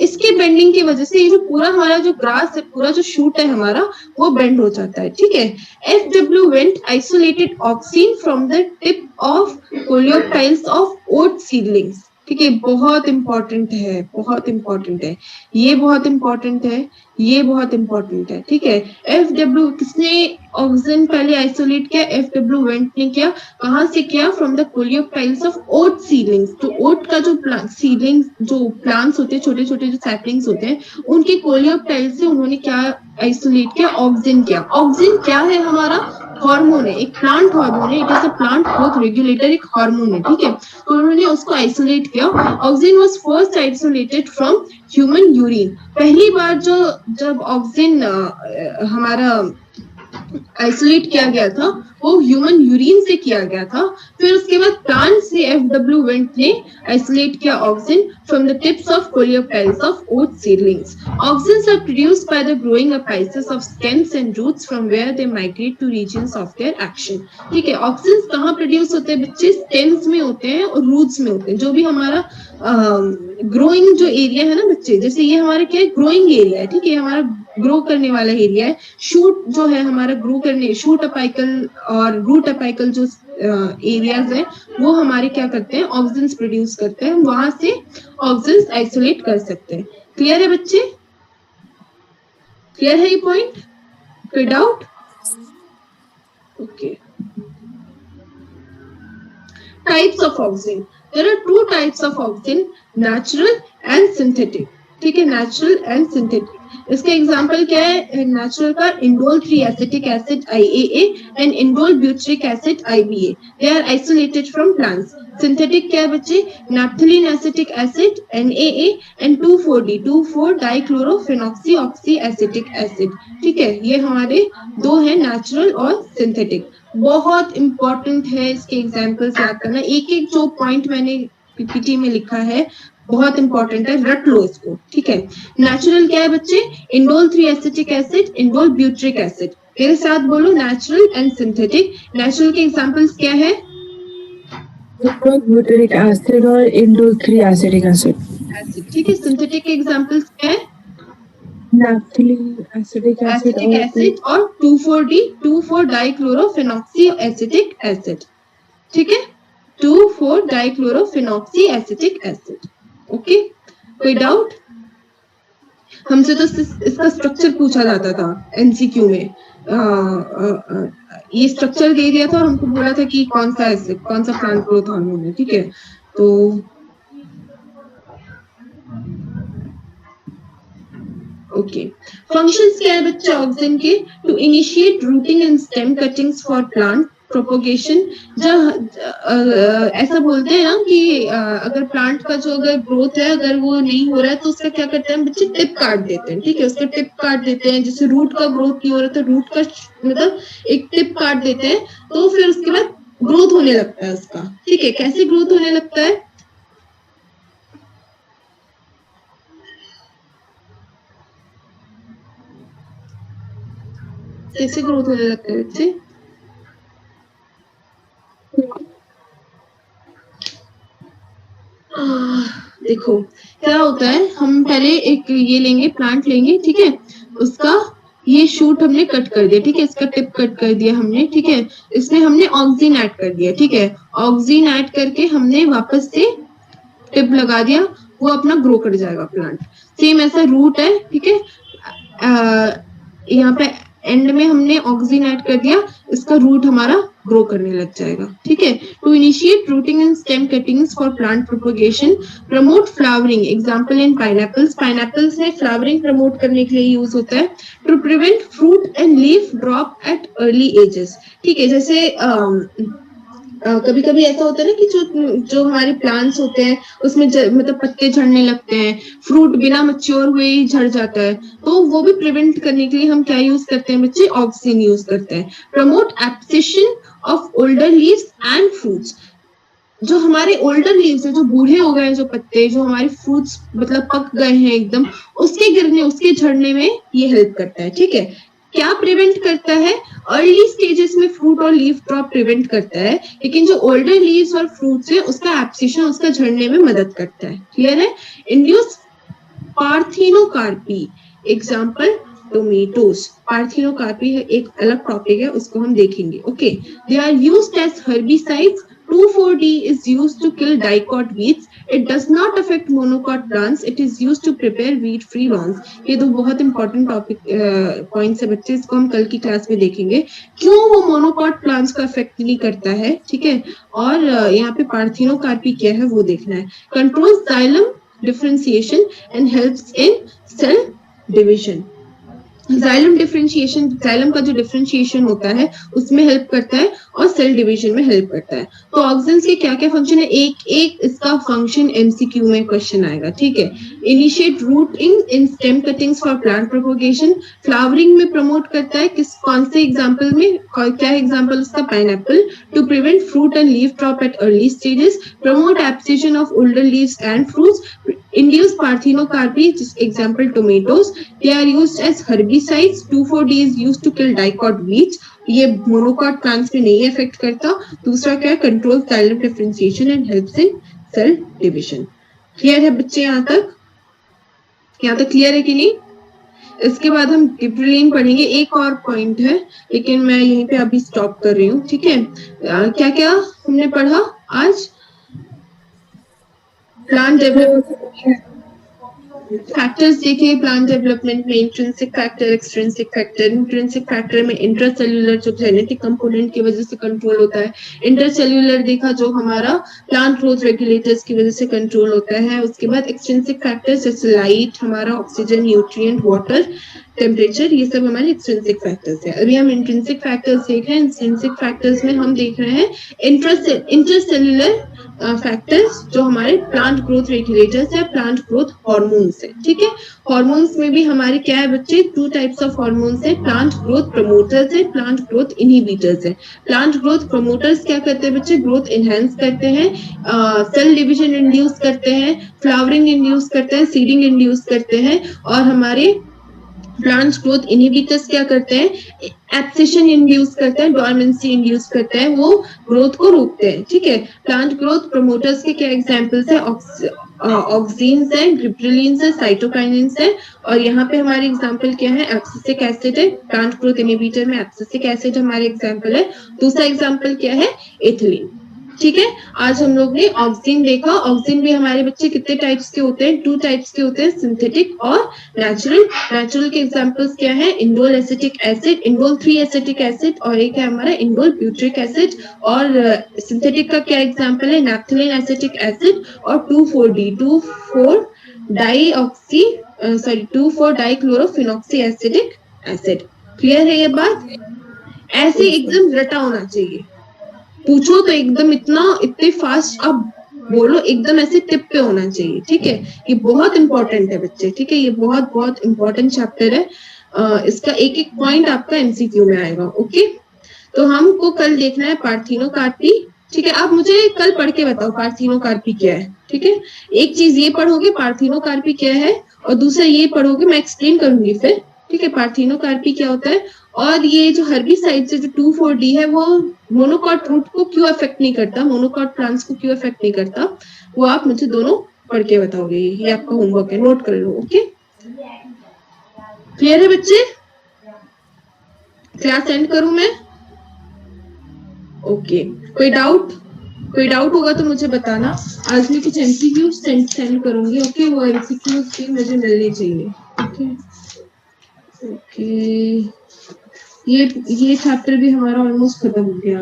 इसके बेंडिंग की वजह से ये जो पूरा हमारा जो ग्रास है, पूरा जो शूट है हमारा, वो बेंड हो जाता है, ठीक है। FW went isolated auxine from the tip of coleoptiles of oat seedlings, ठीक है। बहुत इंपॉर्टेंट है, बहुत इंपॉर्टेंट है, ये बहुत इंपॉर्टेंट है, ये बहुत इंपॉर्टेंट है, ठीक है। FW किसने ऑक्सीजन पहले आइसोलेट किया, FW वेंट ने किया, कहां से किया, from the coleoptiles of oat seedlings. तो ओट का जो सीडलिंग्स जो प्लांट्स होते हैं, छोटे छोटे जो सैपलिंग्स होते हैं, उनके कोलियोप्टाइल से उन्होंने क्या आइसोलेट किया, ऑक्सीजन किया। ऑक्सीजन क्या है, हमारा हार्मोन है, एक प्लांट हार्मोन है, it is a plant growth regulator, एक हार्मोन है, ठीक है। तो उन्होंने उसको आइसोलेट किया। Oxygen was first isolated from human urine. पहली बार जब ऑक्सीजन हमारा आइसोलेट किया गया था, वो ह्यूमन यूरिन से किया गया था। फिर उसके बाद प्लांट से FW वेंट ने आइसोलेट किया oxygen from the tips of coleoptiles of oat seedlings. Oxygen are produced by the growing apices of stems and roots from where they migrate to regions of their action, ठीक है। Oxygen कहाँ produce होते हैं बच्चे, stems में होते हैं और रूट्स में होते हैं। जो भी हमारा ग्रोइंग जो एरिया है ना बच्चे, जैसे ये हमारा क्या है, ग्रोइंग एरिया है, ठीक है, हमारा ग्रो करने वाला एरिया है। शूट जो है हमारा ग्रो करने, शूट अपाइकल और रूट अपाइकल जो एरियाज है, वो हमारे क्या करते हैं, ऑक्सीजन प्रोड्यूस करते हैं, हम वहां से ऑक्सीजन आइसोलेट कर सकते हैं। क्लियर है बच्चे, क्लियर है ये पॉइंट, कोई doubt? Okay. Types of oxygen, there are two types of oxygen, natural and synthetic, ठीक है, नेचुरल एंड सिंथेटिक। इसका एग्जांपल क्या है, नेचुरल का indole 3 acetic acid IAA and indole butyric acid IBA, they are isolated from plants. Synthetic क्या है बच्चे, naphthalene acetic acid NAA and 2,4-D two four dichlorophenoxy oxy acetic acid, ठीक है। ये हमारे दो हैं, नेचुरल और सिंथेटिक। बहुत इंपॉर्टेंट है इसके एग्जाम्पल्स याद करना, एक एक जो पॉइंट मैंने PPT में लिखा है बहुत इंपॉर्टेंट है, रट लो इसको, ठीक है। नेचुरल क्या है बच्चे, indole 3 acetic acid, indole butyric acid. मेरे साथ बोलो, नेचुरल एंड सिंथेटिक। नेचुरल के एग्जांपल्स क्या है, इंडोल ब्यूटरिक एसिड और इंडोल 3 एसिटिक एसिड, ठीक है। सिंथेटिक के एग्जांपल्स क्या है, नैप्थलीन एसिटिक एसिड और 2,4-D 2,4-डाइक्लोरोफेनॉक्सी एसिटिक एसिड, ठीक है, 2,4-डाइक्लोरोफेनॉक्सी एसिटिक एसिड। ओके, कोई डाउट? हमसे तो इसका स्ट्रक्चर पूछा जाता था MCQ में। ये स्ट्रक्चर दे दिया था और हमको बोला था कि कौन सा एसिड, कौन सा प्लांट ग्रोथ हार्मोन है, ठीक है। तो ओके, फंक्शंस क्या है बच्चा ऑक्सीजन के, to initiate rooting and stem cuttings for plant propagation. जब ऐसा बोलते हैं ना कि अगर प्लांट का जो अगर ग्रोथ है, अगर वो नहीं हो रहा है, तो उसका क्या करते हैं बच्चे, टिप काट देते हैं, ठीक है, उसका टिप काट देते हैं। जैसे रूट का ग्रोथ नहीं हो रहा, तो रूट का मतलब एक टिप काट देते हैं, तो फिर उसके बाद ग्रोथ होने लगता है उसका, ठीक है। कैसे ग्रोथ होने लगता है, कैसे ग्रोथ होने लगता है बच्चे, देखो क्या होता है, हम पहले एक ये लेंगे, प्लांट लेंगे, ठीक है, उसका ये शूट हमने कट कर दिया, ठीक है, इसका टिप कट कर दिया हमने, ठीक है, इसमें हमने ऑक्सीजन ऐड कर दिया, ठीक है। ऑक्सीजन ऐड करके हमने वापस से टिप लगा दिया, वो अपना ग्रो कर जाएगा प्लांट। सेम ऐसा रूट है, ठीक है, यहाँ पे एंड में हमने ऑक्सीजन ऐड कर दिया, इसका रूट हमारा ग्रो करने लग जाएगा, ठीक है। To initiate rooting in stem cuttings for plant propagation, promote flowering, example in pineapples, pineapples है फ्लावरिंग प्रमोट करने के लिए यूज होता है। To prevent fruit and leaf drop at early ages, ठीक है, जैसे कभी कभी ऐसा होता है ना कि जो जो हमारे प्लांट्स होते हैं उसमें मतलब पत्ते झड़ने लगते हैं, फ्रूट बिना मैच्योर हुए ही झड़ जाता है, तो वो भी प्रिवेंट करने के लिए हम क्या यूज करते हैं बच्चे, ऑक्सीन यूज करते हैं। Promote abscission of older leaves and fruits, जो हमारे ओल्डर लीव्स है, जो बूढ़े हो गए हैं जो पत्ते, जो हमारे फ्रूट्स मतलब पक गए हैं एकदम, उसके गिरने, उसके झड़ने में ये हेल्प करता है, ठीक है। क्या प्रिवेंट करता है, अर्ली स्टेजेस में फ्रूट और लीफ ड्रॉप प्रिवेंट करता है, लेकिन जो ओल्डर लीव्स और फ्रूट्स है उसका एब्सेशन, उसका झड़ने में मदद करता है। क्लियर है। Induce parthenocarpy, example tomatoes. Parthenocarpy है एक अलग टॉपिक है, उसको हम देखेंगे। Okay, they are used as herbicides. 2,4-D is used to kill dicot weeds. It does not affect monocot plants. It is used to prepare weed-free lawns. ये दो बहुत इंपॉर्टेंट टॉपिक पॉइंट्स है बच्चे, इसको हम कल की क्लास में देखेंगे क्यों वो मोनोकॉट प्लांट्स का इफेक्ट नहीं करता है, ठीक है। और यहाँ पे पार्थिनोकार्पी क्या है वो देखना है। Control xylem differentiation and helps in cell division. Xylem differentiation, xylem का जो डिफरेंशिएशन होता है उसमें हेल्प करता है और सेल डिवीजन में हेल्प करता है। तो ऑक्सीजन के क्या क्या फंक्शन है, एक एक इसका फंक्शन एमसीक्यू में क्वेश्चन आएगा, ठीक है। Initiate rooting in stem cuttings for plant propagation, flowering में प्रमोट करता है, किस कौन से एग्जांपल में, क्या एग्जांपल उसका, pineapple. To prevent fruit and leaf drop at early stages, promote abscission of older leaves and fruits, induce parthenocarpy, example tomatoes. They are used as herbicides. 2,4-D is used to kill dicot weeds. ये monocot plants में नहीं effect करता। दूसरा क्या है, control xylem differentiation and helps in cell division. Clear है बच्चे यहाँ तक क्लियर है कि नहीं? इसके बाद हम गिबरेलिन पढ़ेंगे, एक और पॉइंट है लेकिन मैं यहीं पे अभी स्टॉप कर रही हूँ, ठीक है। क्या क्या हमने पढ़ा आज? प्लांट डेवलपमेंट फैक्टर्स देखिए, प्लांट डेवलपमेंट में intrinsic factor, extrinsic factor. Intrinsic factor में इंट्रासेल्यूलर जो जेनेटिक कंपोनेंट की वजह से कंट्रोल होता है, इंटरसेल्यूलर देखा जो हमारा प्लांट ग्रोथ रेगुलेटर्स की वजह से कंट्रोल होता है। उसके बाद एक्सट्रिंसिक फैक्टर्स जैसे लाइट, हमारा ऑक्सीजन, न्यूट्रिएंट, वाटर, टेम्परेचर, ये सब हमारे एक्सट्रिंसिक फैक्टर्स है। अभी हम इंट्रिंसिक फैक्टर्स देख रहे हैं। इंट्रिंसिक फैक्टर्स में हम देख रहे हैं इंटरसेल्यूलर फैक्टर्स जो हमारे प्लांट ग्रोथ रेगुलेटर्स है, प्लांट ग्रोथ हार्मोन्स है, ठीक है। हार्मोन्स में भी हमारे क्या है बच्चे, 2 टाइप्स ऑफ हार्मोन्स है, प्लांट ग्रोथ प्रमोटर्स है, प्लांट ग्रोथ इनहिबिटर्स है। प्लांट ग्रोथ प्रमोटर्स क्या करते हैं बच्चे, ग्रोथ एनहांस करते हैं, सेल डिवीजन इंड्यूस करते हैं, फ्लावरिंग इंड्यूस करते हैं, सीडिंग इंड्यूस करते हैं। और हमारे प्लांट ग्रोथ इनहिबिटर्स क्या करते हैं, एब्सेशन इंड्यूस करते हैं, डोर्मेंसी इंड्यूस करते हैं, वो ग्रोथ को रोकते हैं, ठीक है। प्लांट ग्रोथ प्रमोटर्स के क्या एग्जांपल्स है, ऑक्सीन्स है, गिबरेलिन्स है, साइटोकाइनिन्स है। और यहाँ पे हमारे एग्जांपल क्या है, एब्सिसिक एसिड है। प्लांट ग्रोथ इनहिबिटर में एब्सिसिक एसिड हमारे एग्जांपल है। दूसरा एग्जांपल क्या है, एथिलीन, ठीक है। आज हम लोग ने ऑक्सीन देखा। ऑक्सीन भी हमारे बच्चे कितने टाइप्स के होते हैं, 2 टाइप्स के होते हैं, सिंथेटिक और नेचुरल। नेचुरल के एग्जांपल्स क्या है, indole acetic acid, indole 3 acetic acid, और एक है हमारा इंडोल ब्यूट्रिक एसिड। और सिंथेटिक का क्या एग्जांपल है, नैप्थलीन एसिटिक एसिड और 2,4-D, 2,4-डाइक्लोरोफिनॉक्सी एसिडिक एसिड। क्लियर है ये बात? ऐसे एकदम रटा होना चाहिए, पूछो तो एकदम इतने फास्ट आप बोलो, एकदम ऐसे टिप पे होना चाहिए, ठीक है। ये बहुत इंपॉर्टेंट है बच्चे, ठीक है, ये बहुत बहुत इंपॉर्टेंट चैप्टर है। इसका एक एक पॉइंट आपका एमसीक्यू में आएगा। ओके, तो हमको कल देखना है पार्थिनोकार्पी, ठीक है। आप मुझे कल पढ़ के बताओ पार्थिनोकार्पी क्या है, ठीक है। एक चीज ये पढ़ोगे पार्थिनोकार्पी क्या है, और दूसरा ये पढ़ोगे, मैं एक्सप्लेन करूंगी फिर, ठीक है, पार्थिनोकार्पी क्या होता है। और ये जो हर्बिसाइड से जो 2,4-D है वो मोनोकॉट रूट को क्यों अफेक्ट नहीं करता, मोनोकॉट प्लांट्स को क्यों अफेक्ट नहीं करता, वो आप मुझे दोनों पढ़ के बताओगे। ये आपका होमवर्क है, नोट कर लो। ओके, क्लियर है बच्चे? क्लास एंड करूं मैं? ओके, कोई डाउट? कोई डाउट होगा तो मुझे बताना। आज मैं कुछ एमसीक्यू सेंड करूंगी, ओके? वो एमसीक्यू भी मुझे मिलने चाहिए, ओके? ओके, ये चैप्टर भी हमारा ऑलमोस्ट खत्म हो गया।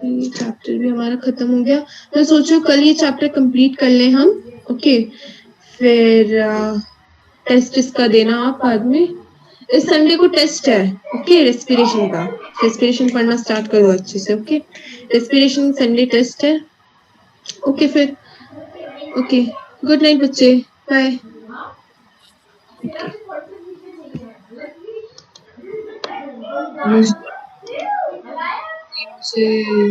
ये चैप्टर भी हमारा खत्म हो गया। मैं सोचू कल ये चैप्टर कंप्लीट कर लें हम, ओके? फिर टेस्ट इसका देना आप बाद में। इस संडे को टेस्ट है, ओके? रेस्पिरेशन का। रेस्पिरेशन पढ़ना स्टार्ट करो अच्छे से, ओके? रेस्पिरेशन संडे टेस्ट है, ओके? फिर ओके, गुड नाइट बच्चे, बाय। मुझे